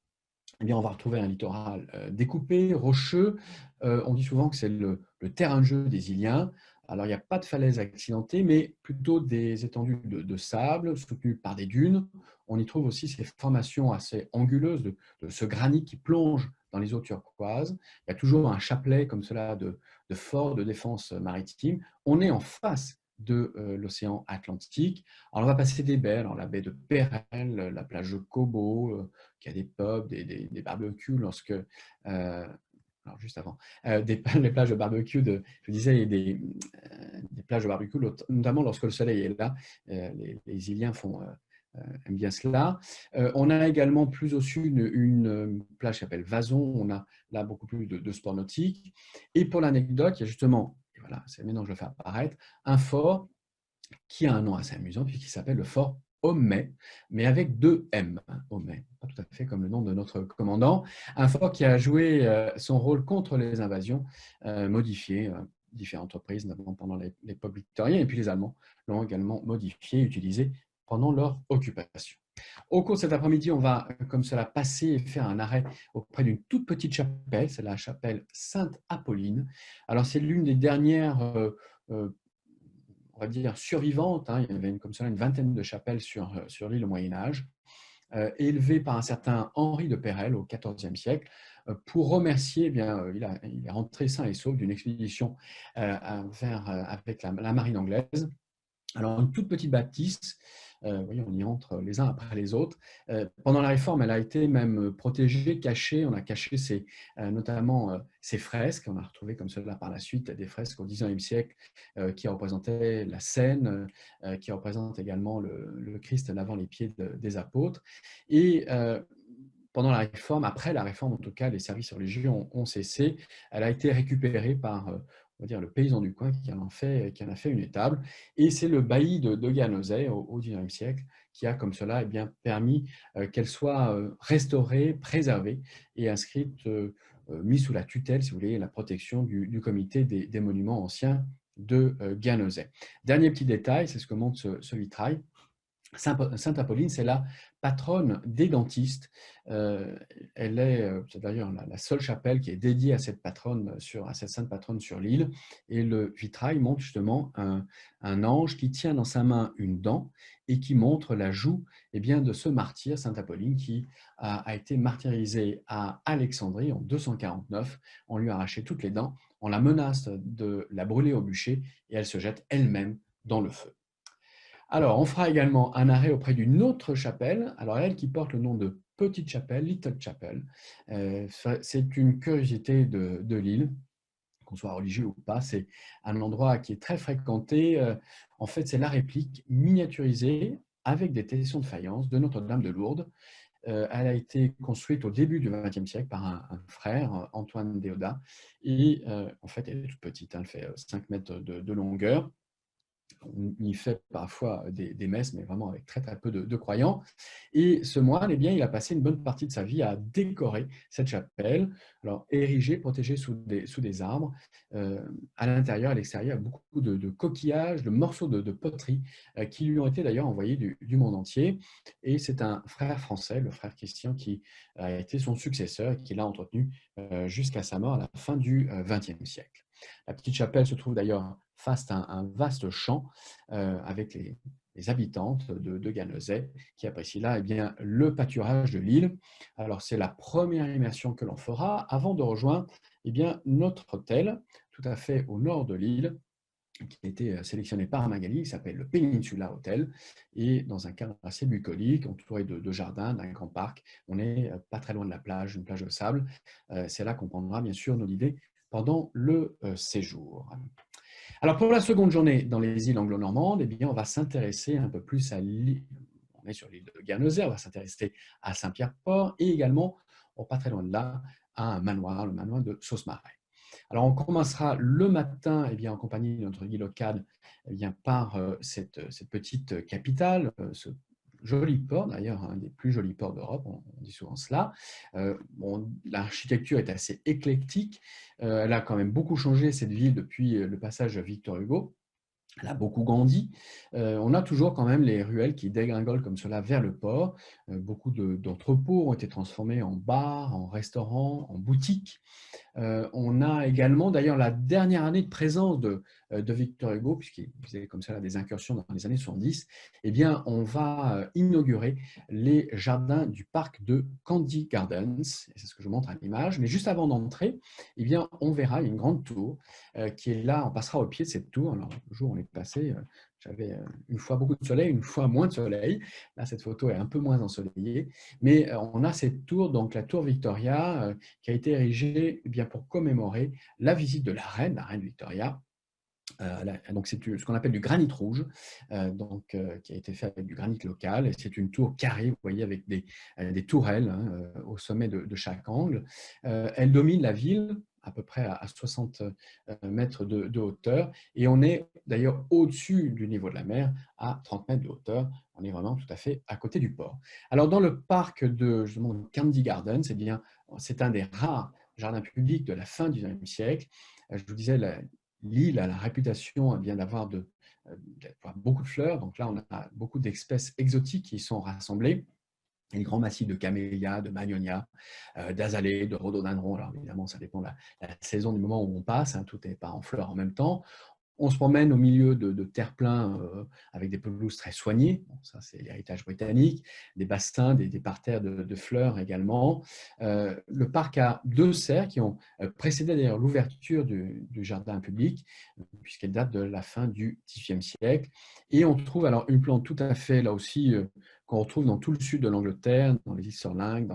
on va retrouver un littoral découpé, rocheux. On dit souvent que c'est le terrain de jeu des Iliens. Alors, il n'y a pas de falaises accidentées, mais plutôt des étendues de sable soutenues par des dunes. On y trouve aussi ces formations assez anguleuses de ce granit qui plonge dans les eaux turquoises. Il y a toujours un chapelet comme cela de fort de défense maritime. On est en face de l'océan Atlantique. Alors, on va passer des baies, alors la baie de Pérel, la plage de Cobo, qui a des pubs, des barbecues lorsque alors juste avant, les plages de barbecue, je disais, des plages de barbecue, notamment lorsque le soleil est là, les Iliens aiment bien cela. On a également plus au sud une plage qui s'appelle Vazon, on a là beaucoup plus de sports nautiques. Et pour l'anecdote, il y a justement, et voilà, c'est maintenant que je le fais apparaître, un fort qui a un nom assez amusant, puisqu'il s'appelle le fort Homais, mais avec 2 M, Homais, pas tout à fait comme le nom de notre commandant. Un fort qui a joué son rôle contre les invasions, modifié, différentes reprises, notamment pendant l'époque victorienne, et puis les Allemands l'ont également modifié, utilisé pendant leur occupation. Au cours de cet après-midi, on va, comme cela, passer et faire un arrêt auprès d'une toute petite chapelle, c'est la chapelle Sainte-Apolline. Alors, c'est l'une des dernières on va dire, survivantes. Il y avait comme ça une vingtaine de chapelles sur l'île au Moyen-Âge, élevées par un certain Henri de Pérel au XIVe siècle, pour remercier, il est rentré sain et sauf d'une expédition avec la marine anglaise. Alors, une toute petite bâtisse, vous voyez, on y entre les uns après les autres. Pendant la Réforme, elle a été même protégée, cachée. On a caché notamment ces fresques. On a retrouvé comme cela par la suite des fresques au XIXe siècle qui représentaient la Seine, qui représentent également le Christ lavant les pieds des apôtres. Et pendant la Réforme, après la Réforme en tout cas, les services religieux ont cessé. Elle a été récupérée par on va dire, le paysan du coin qui en a fait une étable. Et c'est le bailli de Ganozet au XIXe siècle qui a comme cela permis qu'elle soit restaurée, préservée et inscrite, mise sous la tutelle, si vous voulez, la protection du comité des monuments anciens de Ganozet. Dernier petit détail, c'est ce que montre ce vitrail. Sainte Apolline, c'est la patronne des dentistes. C'est d'ailleurs la seule chapelle qui est dédiée à cette à cette sainte patronne sur l'île. Et le vitrail montre justement un ange qui tient dans sa main une dent et qui montre la joue de ce martyr, Sainte Apolline, qui a été martyrisée à Alexandrie en 249. On lui a arraché toutes les dents, on la menace de la brûler au bûcher et elle se jette elle-même dans le feu. Alors, on fera également un arrêt auprès d'une autre chapelle, alors elle qui porte le nom de Petite Chapelle, Little Chapel. C'est une curiosité de l'île, qu'on soit religieux ou pas. C'est un endroit qui est très fréquenté. En fait, c'est la réplique miniaturisée avec des tessons de faïence de Notre-Dame de Lourdes. Elle a été construite au début du XXe siècle par un frère, Antoine Déodat. Et en fait, elle est toute petite, elle fait 5 mètres de longueur. On y fait parfois des messes, mais vraiment avec très, très peu de croyants. Et ce moine, il a passé une bonne partie de sa vie à décorer cette chapelle, alors érigée, protégée sous des arbres. À l'intérieur et à l'extérieur, il y a beaucoup de coquillages, de morceaux de poterie qui lui ont été d'ailleurs envoyés du monde entier. Et c'est un frère français, le frère Christian, qui a été son successeur et qui l'a entretenu jusqu'à sa mort à la fin du XXe siècle. La petite chapelle se trouve d'ailleurs face à un vaste champ avec les habitantes de Ganozet qui apprécient là le pâturage de l'île. Alors, c'est la première immersion que l'on fera avant de rejoindre notre hôtel tout à fait au nord de l'île qui a été sélectionné par Magali, qui s'appelle le Peninsula Hotel, et dans un cadre assez bucolique, entouré de jardins, d'un grand parc. On n'est pas très loin de la plage, une plage de sable. C'est là qu'on prendra bien sûr nos idées pendant le séjour. Alors pour la seconde journée dans les îles anglo-normandes, on va s'intéresser un peu plus à l'île. On est sur l'île de Guernesey, on va s'intéresser à Saint-Pierre-Port et également, pas très loin de là, à un manoir, le manoir de Sauce-Marais. Alors, on commencera le matin en compagnie de notre guide local par cette petite capitale, ce joli port, d'ailleurs, un des plus jolis ports d'Europe, on dit souvent cela. L'architecture est assez éclectique. Elle a quand même beaucoup changé, cette ville, depuis le passage Victor Hugo. Elle a beaucoup grandi. On a toujours quand même les ruelles qui dégringolent comme cela vers le port. Beaucoup d'entrepôts ont été transformés en bars, en restaurants, en boutiques. On a également, d'ailleurs, la dernière année de présence de Victor Hugo, puisqu'il faisait comme ça des incursions dans les années 70, on va inaugurer les jardins du parc de Candy Gardens. C'est ce que je montre à l'image. Mais juste avant d'entrer, on verra une grande tour qui est là. On passera au pied de cette tour. Alors, le jour où on est passé, j'avais une fois beaucoup de soleil, une fois moins de soleil. Là, cette photo est un peu moins ensoleillée. Mais on a cette tour, donc la tour Victoria, qui a été érigée pour commémorer la visite de la reine Victoria. Donc c'est ce qu'on appelle du granit rouge, qui a été fait avec du granit local. Et c'est une tour carrée, vous voyez, avec des tourelles au sommet de chaque angle. Elle domine la ville à peu près à 60 mètres de hauteur. Et on est d'ailleurs au-dessus du niveau de la mer, à 30 mètres de hauteur. On est vraiment tout à fait à côté du port. Alors, dans le parc de Candy Gardens, c'est un des rares jardins publics de la fin du XIXe siècle. Je vous disais, l'île a la réputation d'avoir beaucoup de fleurs. Donc là, on a beaucoup d'espèces exotiques qui sont rassemblées. Les grands massifs de camélias, de magnolia, d'azalées, de rhododendrons. Alors évidemment, ça dépend de la saison, du moment où on passe. Tout n'est pas en fleurs en même temps. On se promène au milieu de terre-pleins avec des pelouses très soignées. Bon, ça, c'est l'héritage britannique. Des bassins, des parterres de fleurs également. Le parc a 2 serres qui ont précédé d'ailleurs l'ouverture du jardin public, puisqu'elle date de la fin du XVIIIe siècle. Et on trouve alors une plante tout à fait, là aussi, qu'on retrouve dans tout le sud de l'Angleterre, dans les îles Sorlingues,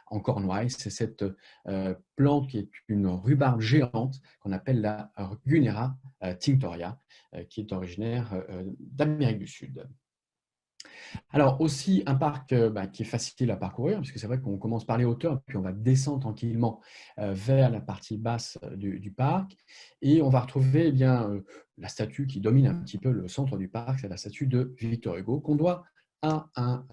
en Cornouailles. C'est cette plante qui est une rhubarbe géante qu'on appelle la Gunera tinctoria, qui est originaire d'Amérique du Sud. Alors aussi un parc qui est facile à parcourir, parce que c'est vrai qu'on commence par les hauteurs, puis on va descendre tranquillement vers la partie basse du parc, et on va retrouver eh bien, la statue qui domine un petit peu le centre du parc, c'est la statue de Victor Hugo, qu'on doit à un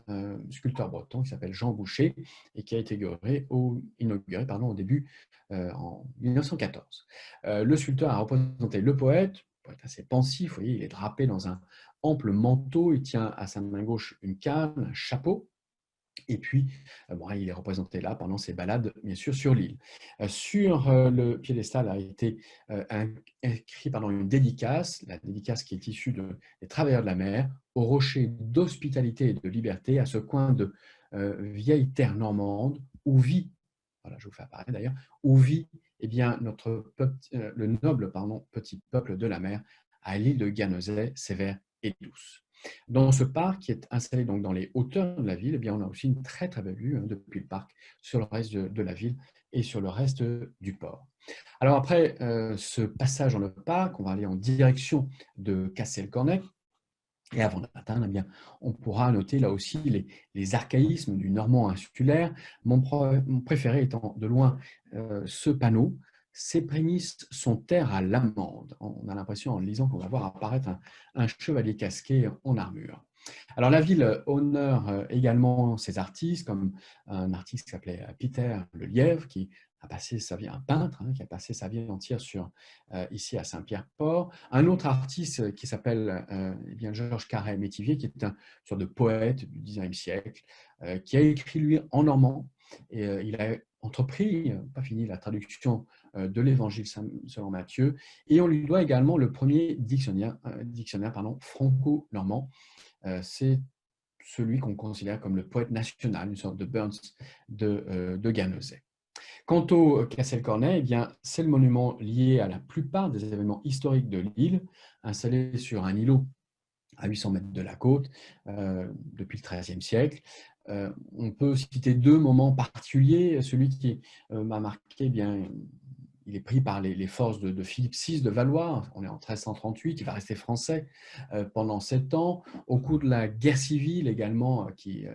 sculpteur breton qui s'appelle Jean Boucher, et qui a été inauguré au début en 1914. Le sculpteur a représenté le poète assez pensif, vous voyez, il est drapé dans un ample manteau, il tient à sa main gauche une canne, un chapeau, et puis il est représenté là pendant ses balades, bien sûr, sur l'île. Sur le piédestal a été écrit une dédicace, la dédicace qui est issue des travailleurs de la mer, au rocher d'hospitalité et de liberté, à ce coin de vieille terre normande, où vit, voilà, je vous fais apparaître d'ailleurs, où vit eh bien, le noble petit peuple de la mer, à l'île de Guernesey, sévère et douce. Dans ce parc, qui est installé donc dans les hauteurs de la ville, eh bien, on a aussi une très très belle vue depuis le parc sur le reste de la ville et sur le reste du port. Alors après ce passage dans le parc, on va aller en direction de Castelcornet. Et avant d'atteindre, eh bien, on pourra noter là aussi les archaïsmes du normand insulaire. Mon préféré étant de loin ce panneau. Ces prémices sont terre à l'amande. On a l'impression en le lisant qu'on va voir apparaître un chevalier casqué en armure. Alors la ville honore également ses artistes, comme un artiste qui s'appelait Peter Le Lièvre, qui a passé sa vie, un peintre, qui a passé sa vie entière ici à Saint-Pierre-Port. Un autre artiste qui s'appelle Georges Carré-Métivier, qui est un sorte de poète du XIXe siècle, qui a écrit lui en normand, et il a entrepris, pas fini, la traduction de l'Évangile selon Matthieu, et on lui doit également le premier dictionnaire franco-normand. C'est celui qu'on considère comme le poète national, une sorte de Burns de Guernesey. Quant au Castelcornet, eh bien, c'est le monument lié à la plupart des événements historiques de l'île, installé sur un îlot à 800 mètres de la côte depuis le XIIIe siècle. On peut citer 2 moments particuliers. Celui qui m'a marqué, eh bien, il est pris par les forces de Philippe VI de Valois. On est en 1338, il va rester français pendant 7 ans. Au cours de la guerre civile également qui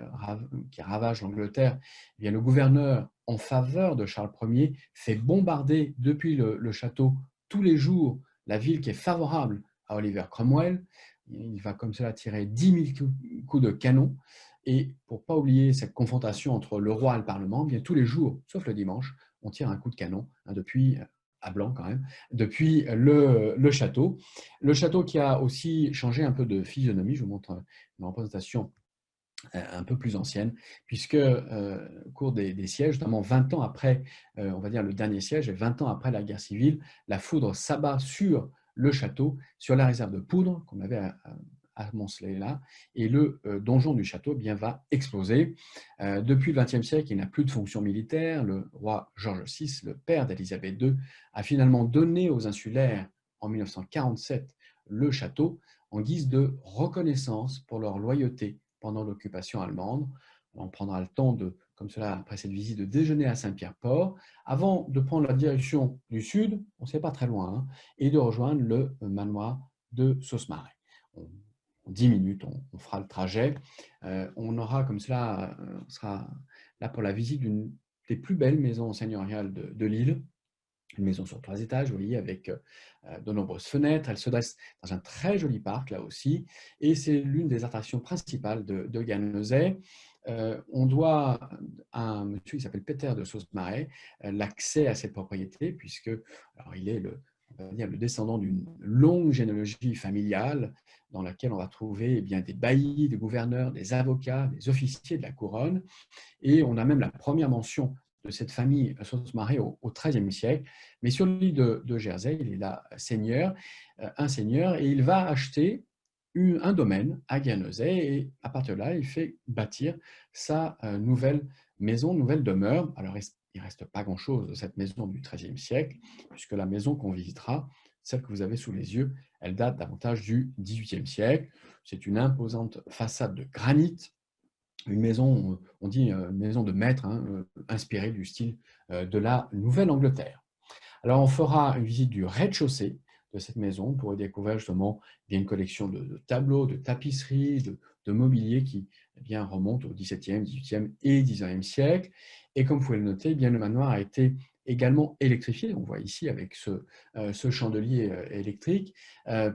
ravage l'Angleterre, eh bien, le gouverneur en faveur de Charles Ier fait bombarder depuis le château tous les jours la ville qui est favorable à Oliver Cromwell. Il va comme cela tirer 10 000 coups de canon. Et pour ne pas oublier cette confrontation entre le roi et le Parlement, bien tous les jours, sauf le dimanche, on tire un coup de canon depuis, à blanc quand même, depuis le château. Le château qui a aussi changé un peu de physionomie. Je vous montre une représentation un peu plus ancienne, puisque au cours des sièges, notamment 20 ans après, on va dire le dernier siège, et 20 ans après la guerre civile, la foudre s'abat sur le château, sur la réserve de poudre qu'on avait amoncelée là, et le donjon du château bien, va exploser. Depuis le XXe siècle, il n'a plus de fonction militaire. Le roi George VI, le père d'Élisabeth II, a finalement donné aux insulaires en 1947 le château en guise de reconnaissance pour leur loyauté pendant l'occupation allemande. On prendra le temps comme cela, après cette visite, de déjeuner à Saint-Pierre-Port, avant de prendre la direction du sud, on ne sait pas très loin, et de rejoindre le manoir de Sausmarez. En 10 minutes, on fera le trajet. On aura comme cela, on sera là pour la visite d'une des plus belles maisons seigneuriales de l'île, une maison sur 3 étages, vous voyez, avec de nombreuses fenêtres. Elle se dresse dans un très joli parc, là aussi, et c'est l'une des attractions principales de Guernesey. On doit à un monsieur qui s'appelle Peter de Sausmarez l'accès à cette propriété, puisque alors, il est on va dire, le descendant d'une longue généalogie familiale dans laquelle on va trouver eh bien, des baillis, des gouverneurs, des avocats, des officiers de la couronne. Et on a même la première mention de cette famille Sault-Marée au XIIIe siècle. Mais sur l'île de Jersey, il est là seigneur, un seigneur, et il va acheter un domaine à Guernesey, et à partir de là, il fait bâtir sa nouvelle maison, nouvelle demeure. Alors, il ne reste pas grand-chose de cette maison du XIIIe siècle, puisque la maison qu'on visitera, celle que vous avez sous les yeux, elle date davantage du XVIIIe siècle. C'est une imposante façade de granit, une maison, on dit une maison de maître, hein, inspirée du style de la Nouvelle-Angleterre. Alors, on fera une visite du rez-de-chaussée de cette maison pour y découvrir justement une collection de tableaux, de tapisseries, de mobilier qui remonte au XVIIe, XVIIIe et XIXe siècle. Et comme vous pouvez le noter, le manoir a été également électrifié. On voit ici avec ce chandelier électrique,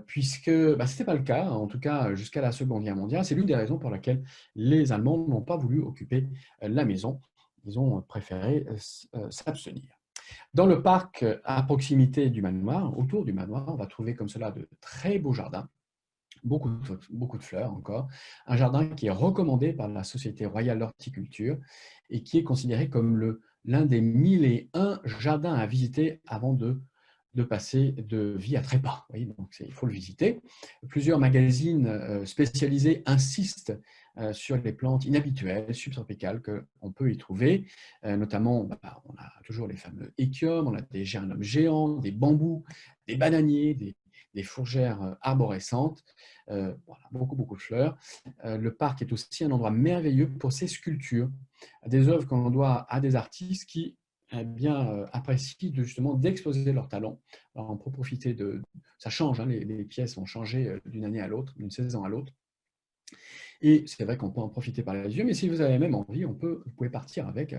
puisque ce n'était pas le cas, en tout cas jusqu'à la Seconde Guerre mondiale. C'est l'une des raisons pour laquelle les Allemands n'ont pas voulu occuper la maison. Ils ont préféré s'abstenir. Dans le parc à proximité du manoir, autour du manoir, on va trouver comme cela de très beaux jardins, beaucoup de fleurs encore, un jardin qui est recommandé par la Société royale d'horticulture et qui est considéré comme l'un des 1001 jardins à visiter avant de passer de vie à trépas. Donc il faut le visiter. Plusieurs magazines spécialisés insistent sur les plantes inhabituelles, subtropicales qu'on peut y trouver. Notamment, on a toujours les fameux échiums, on a des géraniums géants, des bambous, des bananiers, des fourgères arborescentes, beaucoup de fleurs. Le parc est aussi un endroit merveilleux pour ses sculptures, des œuvres qu'on doit à des artistes qui apprécient justement d'exposer leur talent. Alors, on peut profiter ça change, hein, les pièces vont changer d'une année à l'autre, d'une saison à l'autre. Et c'est vrai qu'on peut en profiter par les yeux, mais si vous avez même envie, vous pouvez partir avec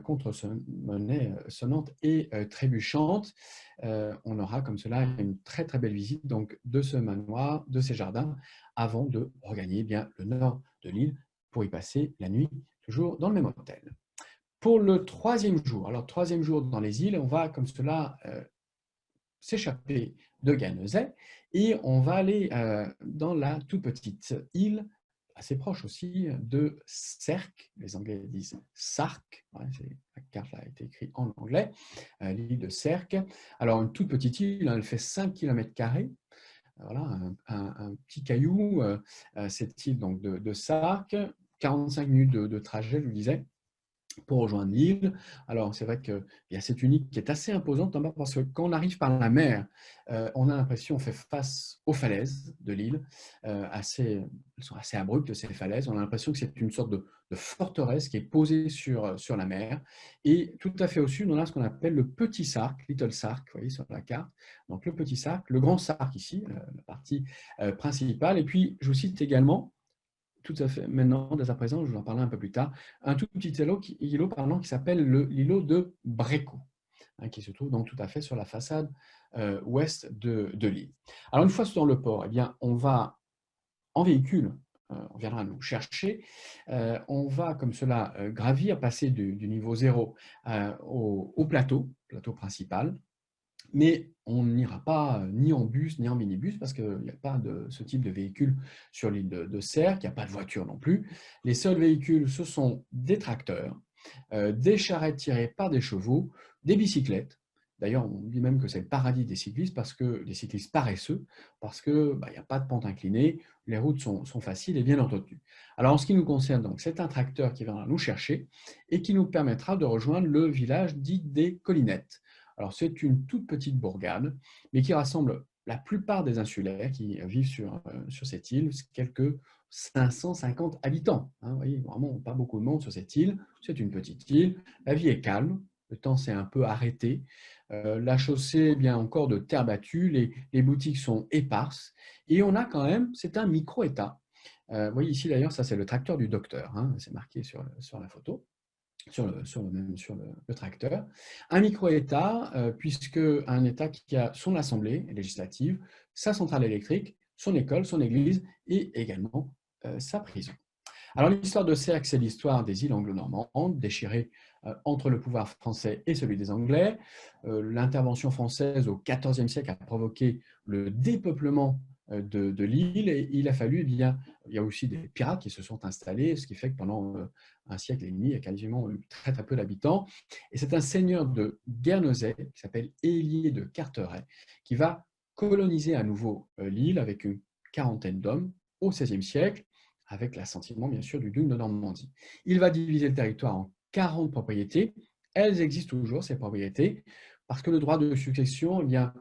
contre monnaie sonnante et trébuchante. On aura comme cela une très très belle visite donc, de ce manoir, de ces jardins, avant de regagner le nord de l'île pour y passer la nuit, toujours dans le même hôtel. Pour le troisième jour, alors troisième jour dans les îles, on va comme cela s'échapper de Guernesey et on va aller dans la toute petite île, assez proche aussi, de Sercq. Les Anglais disent Sark, la carte a été écrite en anglais, l'île de Sercq. Alors une toute petite île, elle fait 5 km². Voilà, un petit caillou, cette île donc, de Sarcq, 45 minutes de trajet, je vous disais, pour rejoindre l'île. Alors, c'est vrai qu'il y a cette unique qui est assez imposante, parce que quand on arrive par la mer, on a l'impression qu'on fait face aux falaises de l'île. Elles sont assez abruptes, ces falaises. On a l'impression que c'est une sorte de forteresse qui est posée sur la mer. Et tout à fait au sud, on a ce qu'on appelle le Petit Sark, Little Sark, vous voyez sur la carte. Donc, le Petit Sark, le Grand Sark ici, la partie principale. Et puis, je vous cite également, tout à fait, maintenant, dès à présent, je vais en parler un peu plus tard, un tout petit îlot qui s'appelle l'îlot de Bréco, qui se trouve donc tout à fait sur la façade ouest de l'île. Alors, une fois dans le port, on va en véhicule, on viendra nous chercher, on va comme cela gravir, passer du niveau 0 au plateau principal. Mais on n'ira pas ni en bus ni en minibus parce qu'il n'y a pas de ce type de véhicule sur l'île de Sercq, il n'y a pas de voiture non plus. Les seuls véhicules, ce sont des tracteurs, des charrettes tirées par des chevaux, des bicyclettes. D'ailleurs, on dit même que c'est le paradis des cyclistes, des cyclistes paresseux, parce qu'il n'y a pas de pente inclinée, les routes sont faciles et bien entretenues. Alors, en ce qui nous concerne, c'est un tracteur qui viendra nous chercher et qui nous permettra de rejoindre le village dit des Collinettes. Alors, c'est une toute petite bourgade, mais qui rassemble la plupart des insulaires qui vivent sur cette île, quelques 550 habitants. Vous voyez, vraiment pas beaucoup de monde sur cette île. C'est une petite île. La vie est calme. Le temps s'est un peu arrêté. La chaussée, bien encore de terre battue. Les boutiques sont éparses. Et on a quand même, c'est un micro-État. Vous voyez ici, d'ailleurs, ça c'est le tracteur du docteur. C'est marqué sur la photo. Sur le tracteur. Un micro-État, puisque un État qui a son assemblée législative, sa centrale électrique, son école, son église et également sa prison. Alors l'histoire de Sercq, c'est l'histoire des îles anglo-normandes, déchirées entre le pouvoir français et celui des Anglais. L'intervention française au XIVe siècle a provoqué le dépeuplement de l'île et il a fallu, eh bien, il y a aussi des pirates qui se sont installés, ce qui fait que pendant un siècle et demi, il y a quasiment eu très, très peu d'habitants. Et c'est un seigneur de Guernesey qui s'appelle Hélier de Carteret qui va coloniser à nouveau l'île avec une quarantaine d'hommes au XVIe siècle, avec l'assentiment bien sûr du duc de Normandie. Il va diviser le territoire en 40 propriétés. Elles existent toujours, ces propriétés, parce que le droit de succession, eh bien,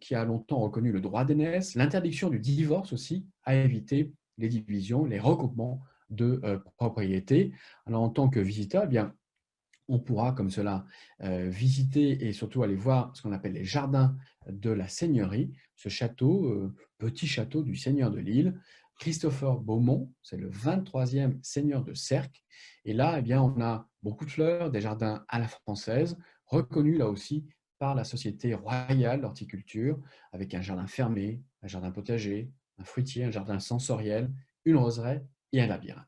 qui a longtemps reconnu le droit d'aînesse, l'interdiction du divorce aussi, a évité les divisions, les regroupements de propriétés. Alors en tant que visiteur, eh bien, on pourra comme cela visiter et surtout aller voir ce qu'on appelle les jardins de la seigneurie, ce château, petit château du seigneur de l'île, Christopher Beaumont, c'est le 23e seigneur de Sercq. Et là, eh bien, on a beaucoup de fleurs, des jardins à la française, reconnus là aussi par la Société royale d'horticulture, avec un jardin fermé, un jardin potager, un fruitier, un jardin sensoriel, une roseraie et un labyrinthe.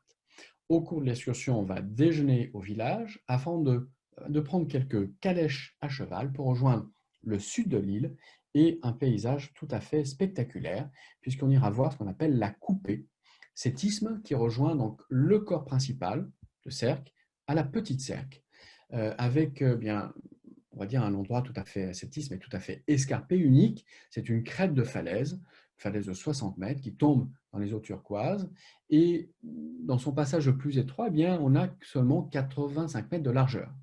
Au cours de l'excursion, on va déjeuner au village afin de prendre quelques calèches à cheval pour rejoindre le sud de l'île et un paysage tout à fait spectaculaire, puisqu'on ira voir ce qu'on appelle la coupée, cet isthme qui rejoint donc le corps principal de Sercq à la petite Sercq, avec bien, on va dire un endroit tout à fait, cet isthme est tout à fait escarpé, unique. C'est une crête de falaise de 60 mètres qui tombe dans les eaux turquoises. Et dans son passage le plus étroit, eh bien, on a seulement 85 mètres de largeur.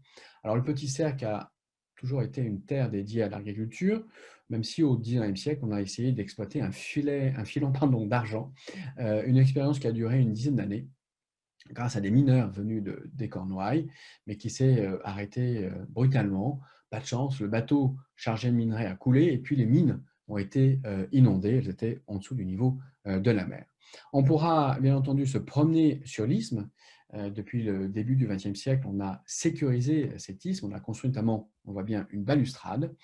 Alors le petit Sercq a toujours été une terre dédiée à l'agriculture, même si au XIXe siècle, on a essayé d'exploiter un filon d'argent, une expérience qui a duré une dizaine d'années grâce à des mineurs venus des Cornouailles, mais qui s'est arrêté brutalement. Pas de chance, le bateau chargé de minerais a coulé et puis les mines ont été inondées, elles étaient en dessous du niveau de la mer. On pourra bien entendu se promener sur l'isthme. Depuis le début du XXe siècle, on a sécurisé cet isthme, on a construit notamment, on voit bien, une balustrade.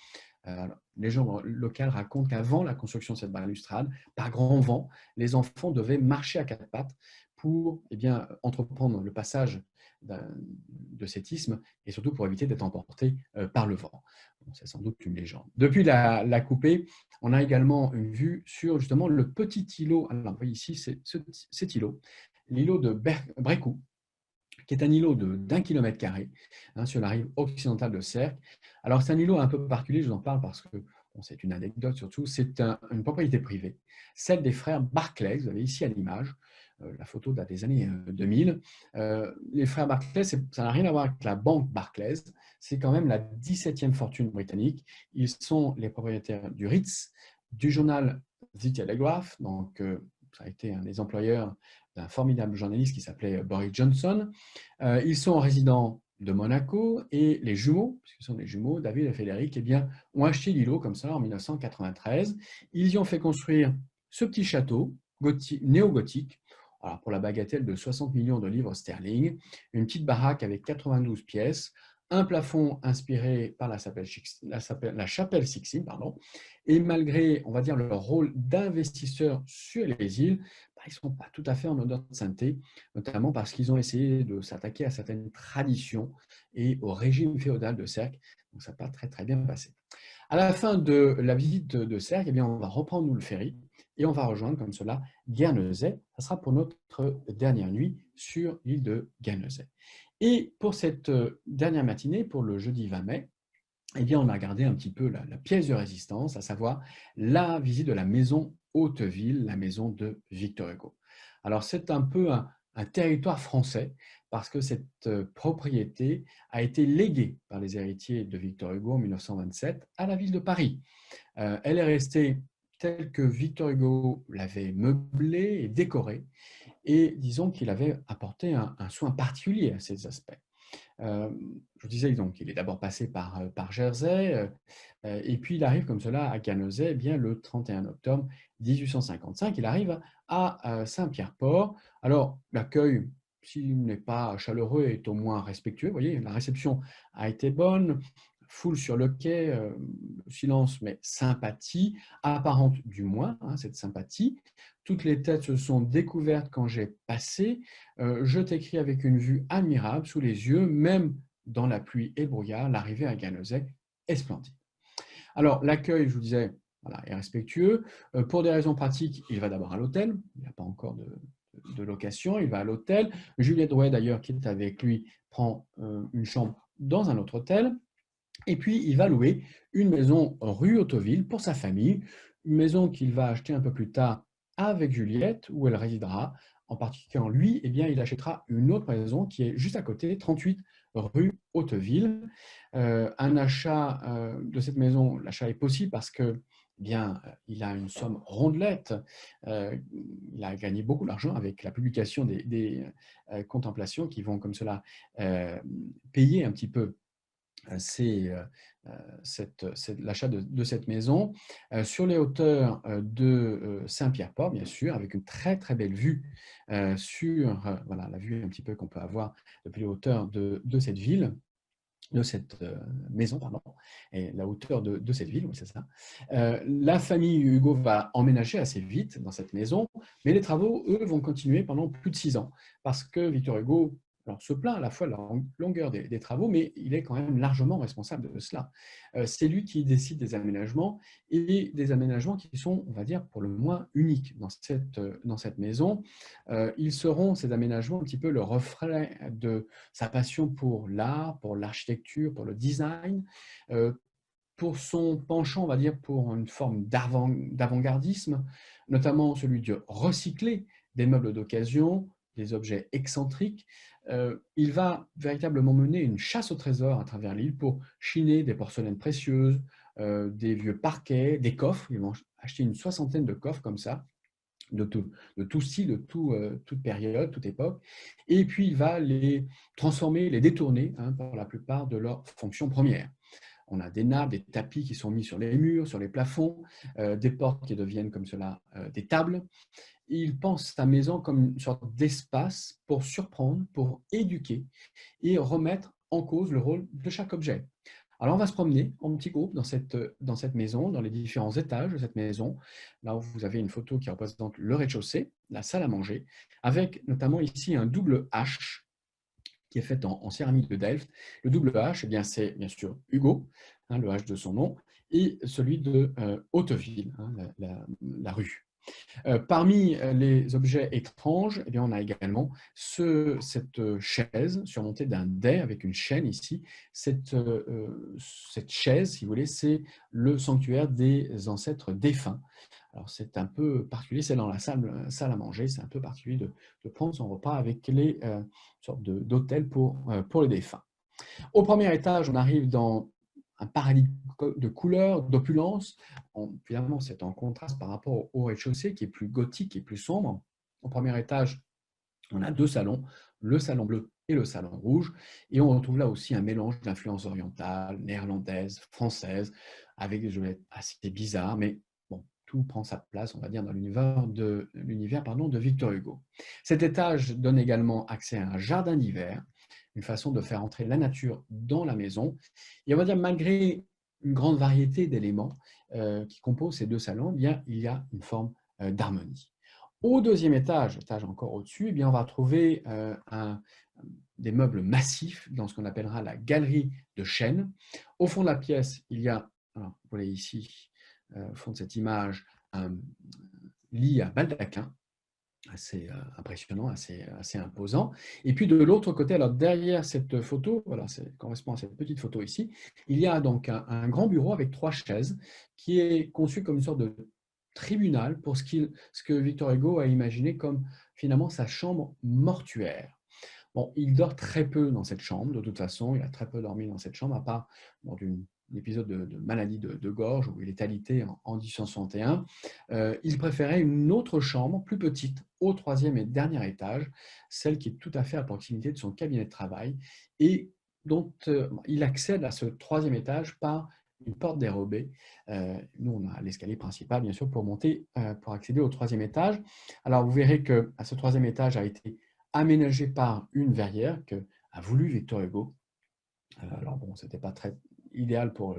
Les gens locaux racontent qu'avant la construction de cette balustrade, par grand vent, les enfants devaient marcher à quatre pattes pour bien, entreprendre le passage de cet isthme et surtout pour éviter d'être emportés par le vent. C'est sans doute une légende. Depuis la coupée, on a également une vue sur justement le petit îlot. Alors, vous voyez ici, c'est cet îlot, l'îlot de Brécou, qui est un îlot d'1 kilomètre carré sur la rive occidentale de Sercq. Alors, c'est un îlot un peu particulier, je vous en parle parce que bon, c'est une anecdote surtout, c'est une propriété privée, celle des frères Barclay, vous avez ici à l'image, la photo date des années 2000. Les frères Barclay, ça n'a rien à voir avec la banque Barclays, c'est quand même la 17e fortune britannique. Ils sont les propriétaires du Ritz, du journal The Telegraph, donc ça a été un des employeurs d'un formidable journaliste qui s'appelait Boris Johnson. Ils sont résidents de Monaco et les jumeaux, puisque ce sont des jumeaux, David et Frédéric, eh bien, ont acheté l'îlot comme ça en 1993. Ils y ont fait construire ce petit château néo-gothique, alors pour la bagatelle de 60 millions de livres sterling, une petite baraque avec 92 pièces, un plafond inspiré par la chapelle Sixtine, pardon, et malgré, on va dire, leur rôle d'investisseurs sur les îles, ils ne sont pas tout à fait en odeur de sainteté, notamment parce qu'ils ont essayé de s'attaquer à certaines traditions et au régime féodal de Sercq, donc ça n'a pas très, très bien passé. À la fin de la visite de Sercq, eh bien, on va reprendre nous le ferry et on va rejoindre comme cela Guernesey. Ça sera pour notre dernière nuit sur l'île de Guernesey. Et pour cette dernière matinée, pour le jeudi 20 mai, eh bien, on a gardé un petit peu la pièce de résistance, à savoir la visite de la maison Hauteville, la maison de Victor Hugo. Alors, c'est un peu un territoire français parce que cette propriété a été léguée par les héritiers de Victor Hugo en 1927 à la ville de Paris. Elle est restée telle que Victor Hugo l'avait meublée et décorée, et disons qu'il avait apporté un soin particulier à ces aspects. Je vous disais donc, il est d'abord passé par Jersey, et puis il arrive comme cela à Guernesey, eh bien, le 31 octobre 1855. Il arrive à Saint-Pierre-Port. Alors, l'accueil, s'il n'est pas chaleureux, est au moins respectueux. Vous voyez, la réception a été bonne. Foule sur le quai, silence mais sympathie, apparente du moins, cette sympathie. Toutes les têtes se sont découvertes quand j'ai passé. Je t'écris avec une vue admirable sous les yeux, même dans la pluie et le brouillard, l'arrivée à Guernesey est splendide. Alors, l'accueil, je vous disais, voilà, et respectueux. Pour des raisons pratiques, il va d'abord à l'hôtel. Il n'y a pas encore de location. Il va à l'hôtel. Juliette Drouet, d'ailleurs, qui est avec lui, prend une chambre dans un autre hôtel. Et puis, il va louer une maison rue Hauteville pour sa famille, une maison qu'il va acheter un peu plus tard avec Juliette, où elle résidera. En particulier, lui, eh bien, il achètera une autre maison qui est juste à côté, 38 rue Hauteville. Un achat de cette maison, l'achat est possible parce que eh bien, il a une somme rondelette. Il a gagné beaucoup d'argent avec la publication des contemplations qui vont comme cela payer un petit peu c'est l'achat de cette maison sur les hauteurs de Saint-Pierre-Port, bien sûr, avec une très très belle vue sur voilà, la vue un petit peu qu'on peut avoir depuis les hauteurs de cette ville, de cette maison, pardon, et la hauteur de cette ville, oui, c'est ça. La famille Hugo va emménager assez vite dans cette maison, mais les travaux, eux, vont continuer pendant plus de 6 ans, parce que Victor Hugo alors, se plaint à la fois de la longueur des travaux, mais il est quand même largement responsable de cela. C'est lui qui décide des aménagements, et des aménagements qui sont, on va dire, pour le moins uniques dans cette maison. Ils seront, ces aménagements, un petit peu le reflet de sa passion pour l'art, pour l'architecture, pour le design, pour son penchant, on va dire, pour une forme d'avant-gardisme, notamment celui de recycler des meubles d'occasion, des objets excentriques. Il va véritablement mener une chasse au trésor à travers l'île pour chiner des porcelaines précieuses, des vieux parquets, des coffres. Ils vont acheter une soixantaine de coffres comme ça, de tout style, toute période, toute époque. Et puis, il va les transformer, les détourner pour la plupart de leur fonction première. On a des nappes, des tapis qui sont mis sur les murs, sur les plafonds, des portes qui deviennent comme cela des tables. Il pense sa maison comme une sorte d'espace pour surprendre, pour éduquer et remettre en cause le rôle de chaque objet. Alors, on va se promener en petit groupe dans cette maison, dans les différents étages de cette maison. Là où vous avez une photo qui représente le rez-de-chaussée, la salle à manger, avec notamment ici un double H qui est fait en céramique de Delft. Le double H, eh bien, c'est bien sûr Hugo, le H de son nom, et celui de Hauteville, la rue. Parmi les objets étranges, eh bien, on a également cette chaise surmontée d'un dais avec une chaîne ici. Cette chaise, si vous voulez, c'est le sanctuaire des ancêtres défunts. Alors, c'est un peu particulier, c'est dans la salle à manger, c'est un peu particulier de prendre son repas avec les sortes d'hôtels pour les défunts. Au premier étage, on arrive dans un paradis de couleurs, d'opulence. Finalement, c'est en contraste par rapport au rez-de-chaussée qui est plus gothique et plus sombre. Au premier étage, on a 2 salons, le salon bleu et le salon rouge. Et on retrouve là aussi un mélange d'influences orientales, néerlandaises, françaises, avec des objets assez bizarres, mais bon, tout prend sa place, on va dire, dans l'univers de Victor Hugo. Cet étage donne également accès à un jardin d'hiver, une façon de faire entrer la nature dans la maison. Et on va dire, malgré une grande variété d'éléments qui composent ces 2 salons, eh bien, il y a une forme d'harmonie. Au deuxième étage encore au-dessus, eh bien, on va trouver des meubles massifs dans ce qu'on appellera la galerie de chêne. Au fond de la pièce, il y a, alors, vous voyez ici, au fond de cette image, un lit à baldaquin, assez impressionnant, assez imposant. Et puis de l'autre côté, alors derrière cette photo, voilà, ça correspond à cette petite photo ici, il y a donc un grand bureau avec 3 chaises qui est conçu comme une sorte de tribunal pour ce que Victor Hugo a imaginé comme finalement sa chambre mortuaire. Bon, il dort très peu dans cette chambre, de toute façon, il a très peu dormi dans cette chambre, à part lors d'un épisode de maladie de gorge où il est alité en 1861. Il préférait une autre chambre, plus petite, au 3e et dernier étage, celle qui est tout à fait à proximité de son cabinet de travail, et dont il accède à ce 3e étage par une porte dérobée. Nous, on a l'escalier principal, bien sûr, pour monter, pour accéder au 3e étage. Alors, vous verrez que ce 3e étage a été aménagé par une verrière qu'a voulu Victor Hugo. Alors bon, ce n'était pas très idéal pour,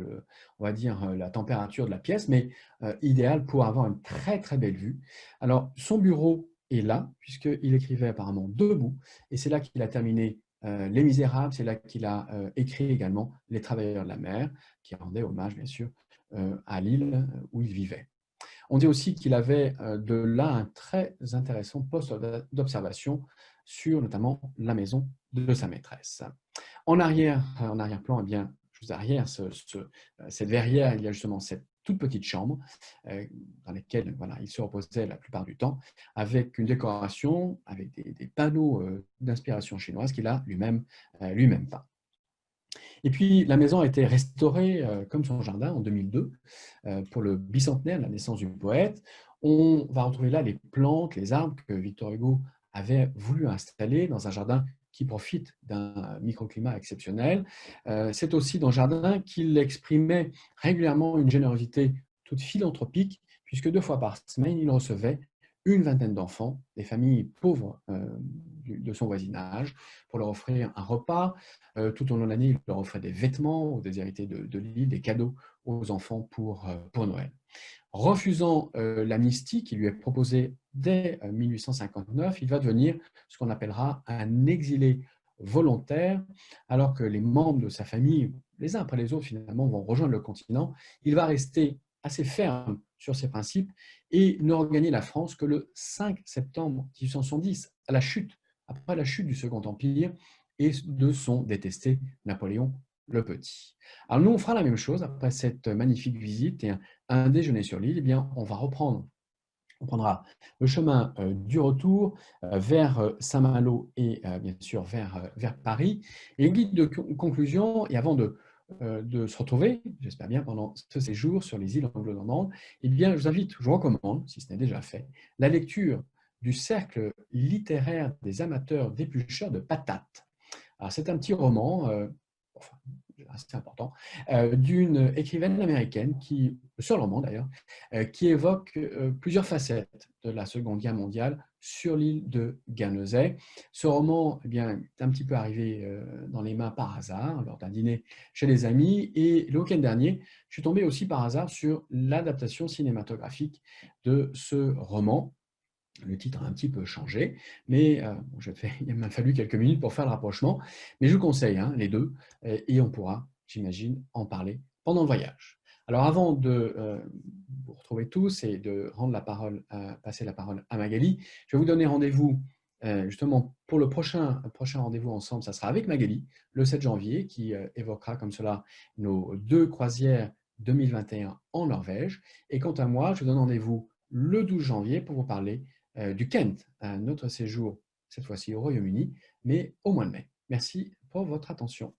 on va dire, la température de la pièce, mais idéal pour avoir une très très belle vue. Alors, son bureau est là, puisqu'il écrivait apparemment debout, et c'est là qu'il a terminé Les Misérables, c'est là qu'il a écrit également Les Travailleurs de la mer, qui rendait hommage, bien sûr, à l'île où il vivait. On dit aussi qu'il avait de là un très intéressant poste d'observation sur notamment la maison de sa maîtresse. En arrière-plan, eh bien, juste derrière cette verrière, il y a justement cette toute petite chambre dans laquelle voilà, il se reposait la plupart du temps, avec une décoration, avec des panneaux d'inspiration chinoise qu'il a lui-même peint. Et puis, la maison a été restaurée comme son jardin en 2002 pour le bicentenaire de la naissance du poète. On va retrouver là les plantes, les arbres que Victor Hugo avait voulu installer dans un jardin qui profite d'un microclimat exceptionnel. C'est aussi dans le jardin qu'il exprimait régulièrement une générosité toute philanthropique, puisque 2 fois par semaine, il recevait une vingtaine d'enfants, des familles pauvres de son voisinage, pour leur offrir un repas. Tout au long de l'année, il leur offrait des vêtements aux déshérités de l'île, des cadeaux aux enfants pour Noël. Refusant l'amnistie qui lui est proposée dès 1859, il va devenir ce qu'on appellera un exilé volontaire, alors que les membres de sa famille, les uns après les autres finalement, vont rejoindre le continent. Il va rester assez ferme sur ses principes et ne regagner la France que le 5 septembre 1870, après la chute du Second Empire et de son détesté Napoléon le Petit. Alors nous, on fera la même chose après cette magnifique visite et un déjeuner sur l'île. Eh bien, on prendra le chemin du retour vers Saint-Malo et bien sûr vers Paris. Et le guide de conclusion, et avant de se retrouver, j'espère bien, pendant ce séjour sur les îles anglo-normandes, eh bien, je vous recommande, si ce n'est déjà fait, la lecture du Cercle littéraire des amateurs d'éplucheurs de patates. Alors, c'est un petit roman, enfin, assez important, d'une écrivaine américaine, surnommant d'ailleurs, qui évoque plusieurs facettes de la Seconde Guerre mondiale sur l'île de Guernesey. Ce roman eh bien, est un petit peu arrivé dans les mains par hasard, lors d'un dîner chez des amis, et le week-end dernier, je suis tombé aussi par hasard sur l'adaptation cinématographique de ce roman. Le titre a un petit peu changé, mais il m'a fallu quelques minutes pour faire le rapprochement. Mais je vous conseille les deux, et on pourra, j'imagine, en parler pendant le voyage. Alors avant de vous retrouver tous et de passer la parole à Magali, je vais vous donner rendez-vous justement pour le prochain rendez-vous ensemble. Ça sera avec Magali, le 7 janvier, qui évoquera comme cela nos 2 croisières 2021 en Norvège. Et quant à moi, je vous donne rendez-vous le 12 janvier pour vous parler du Kent, un autre séjour, cette fois-ci au Royaume-Uni, mais au mois de mai. Merci pour votre attention.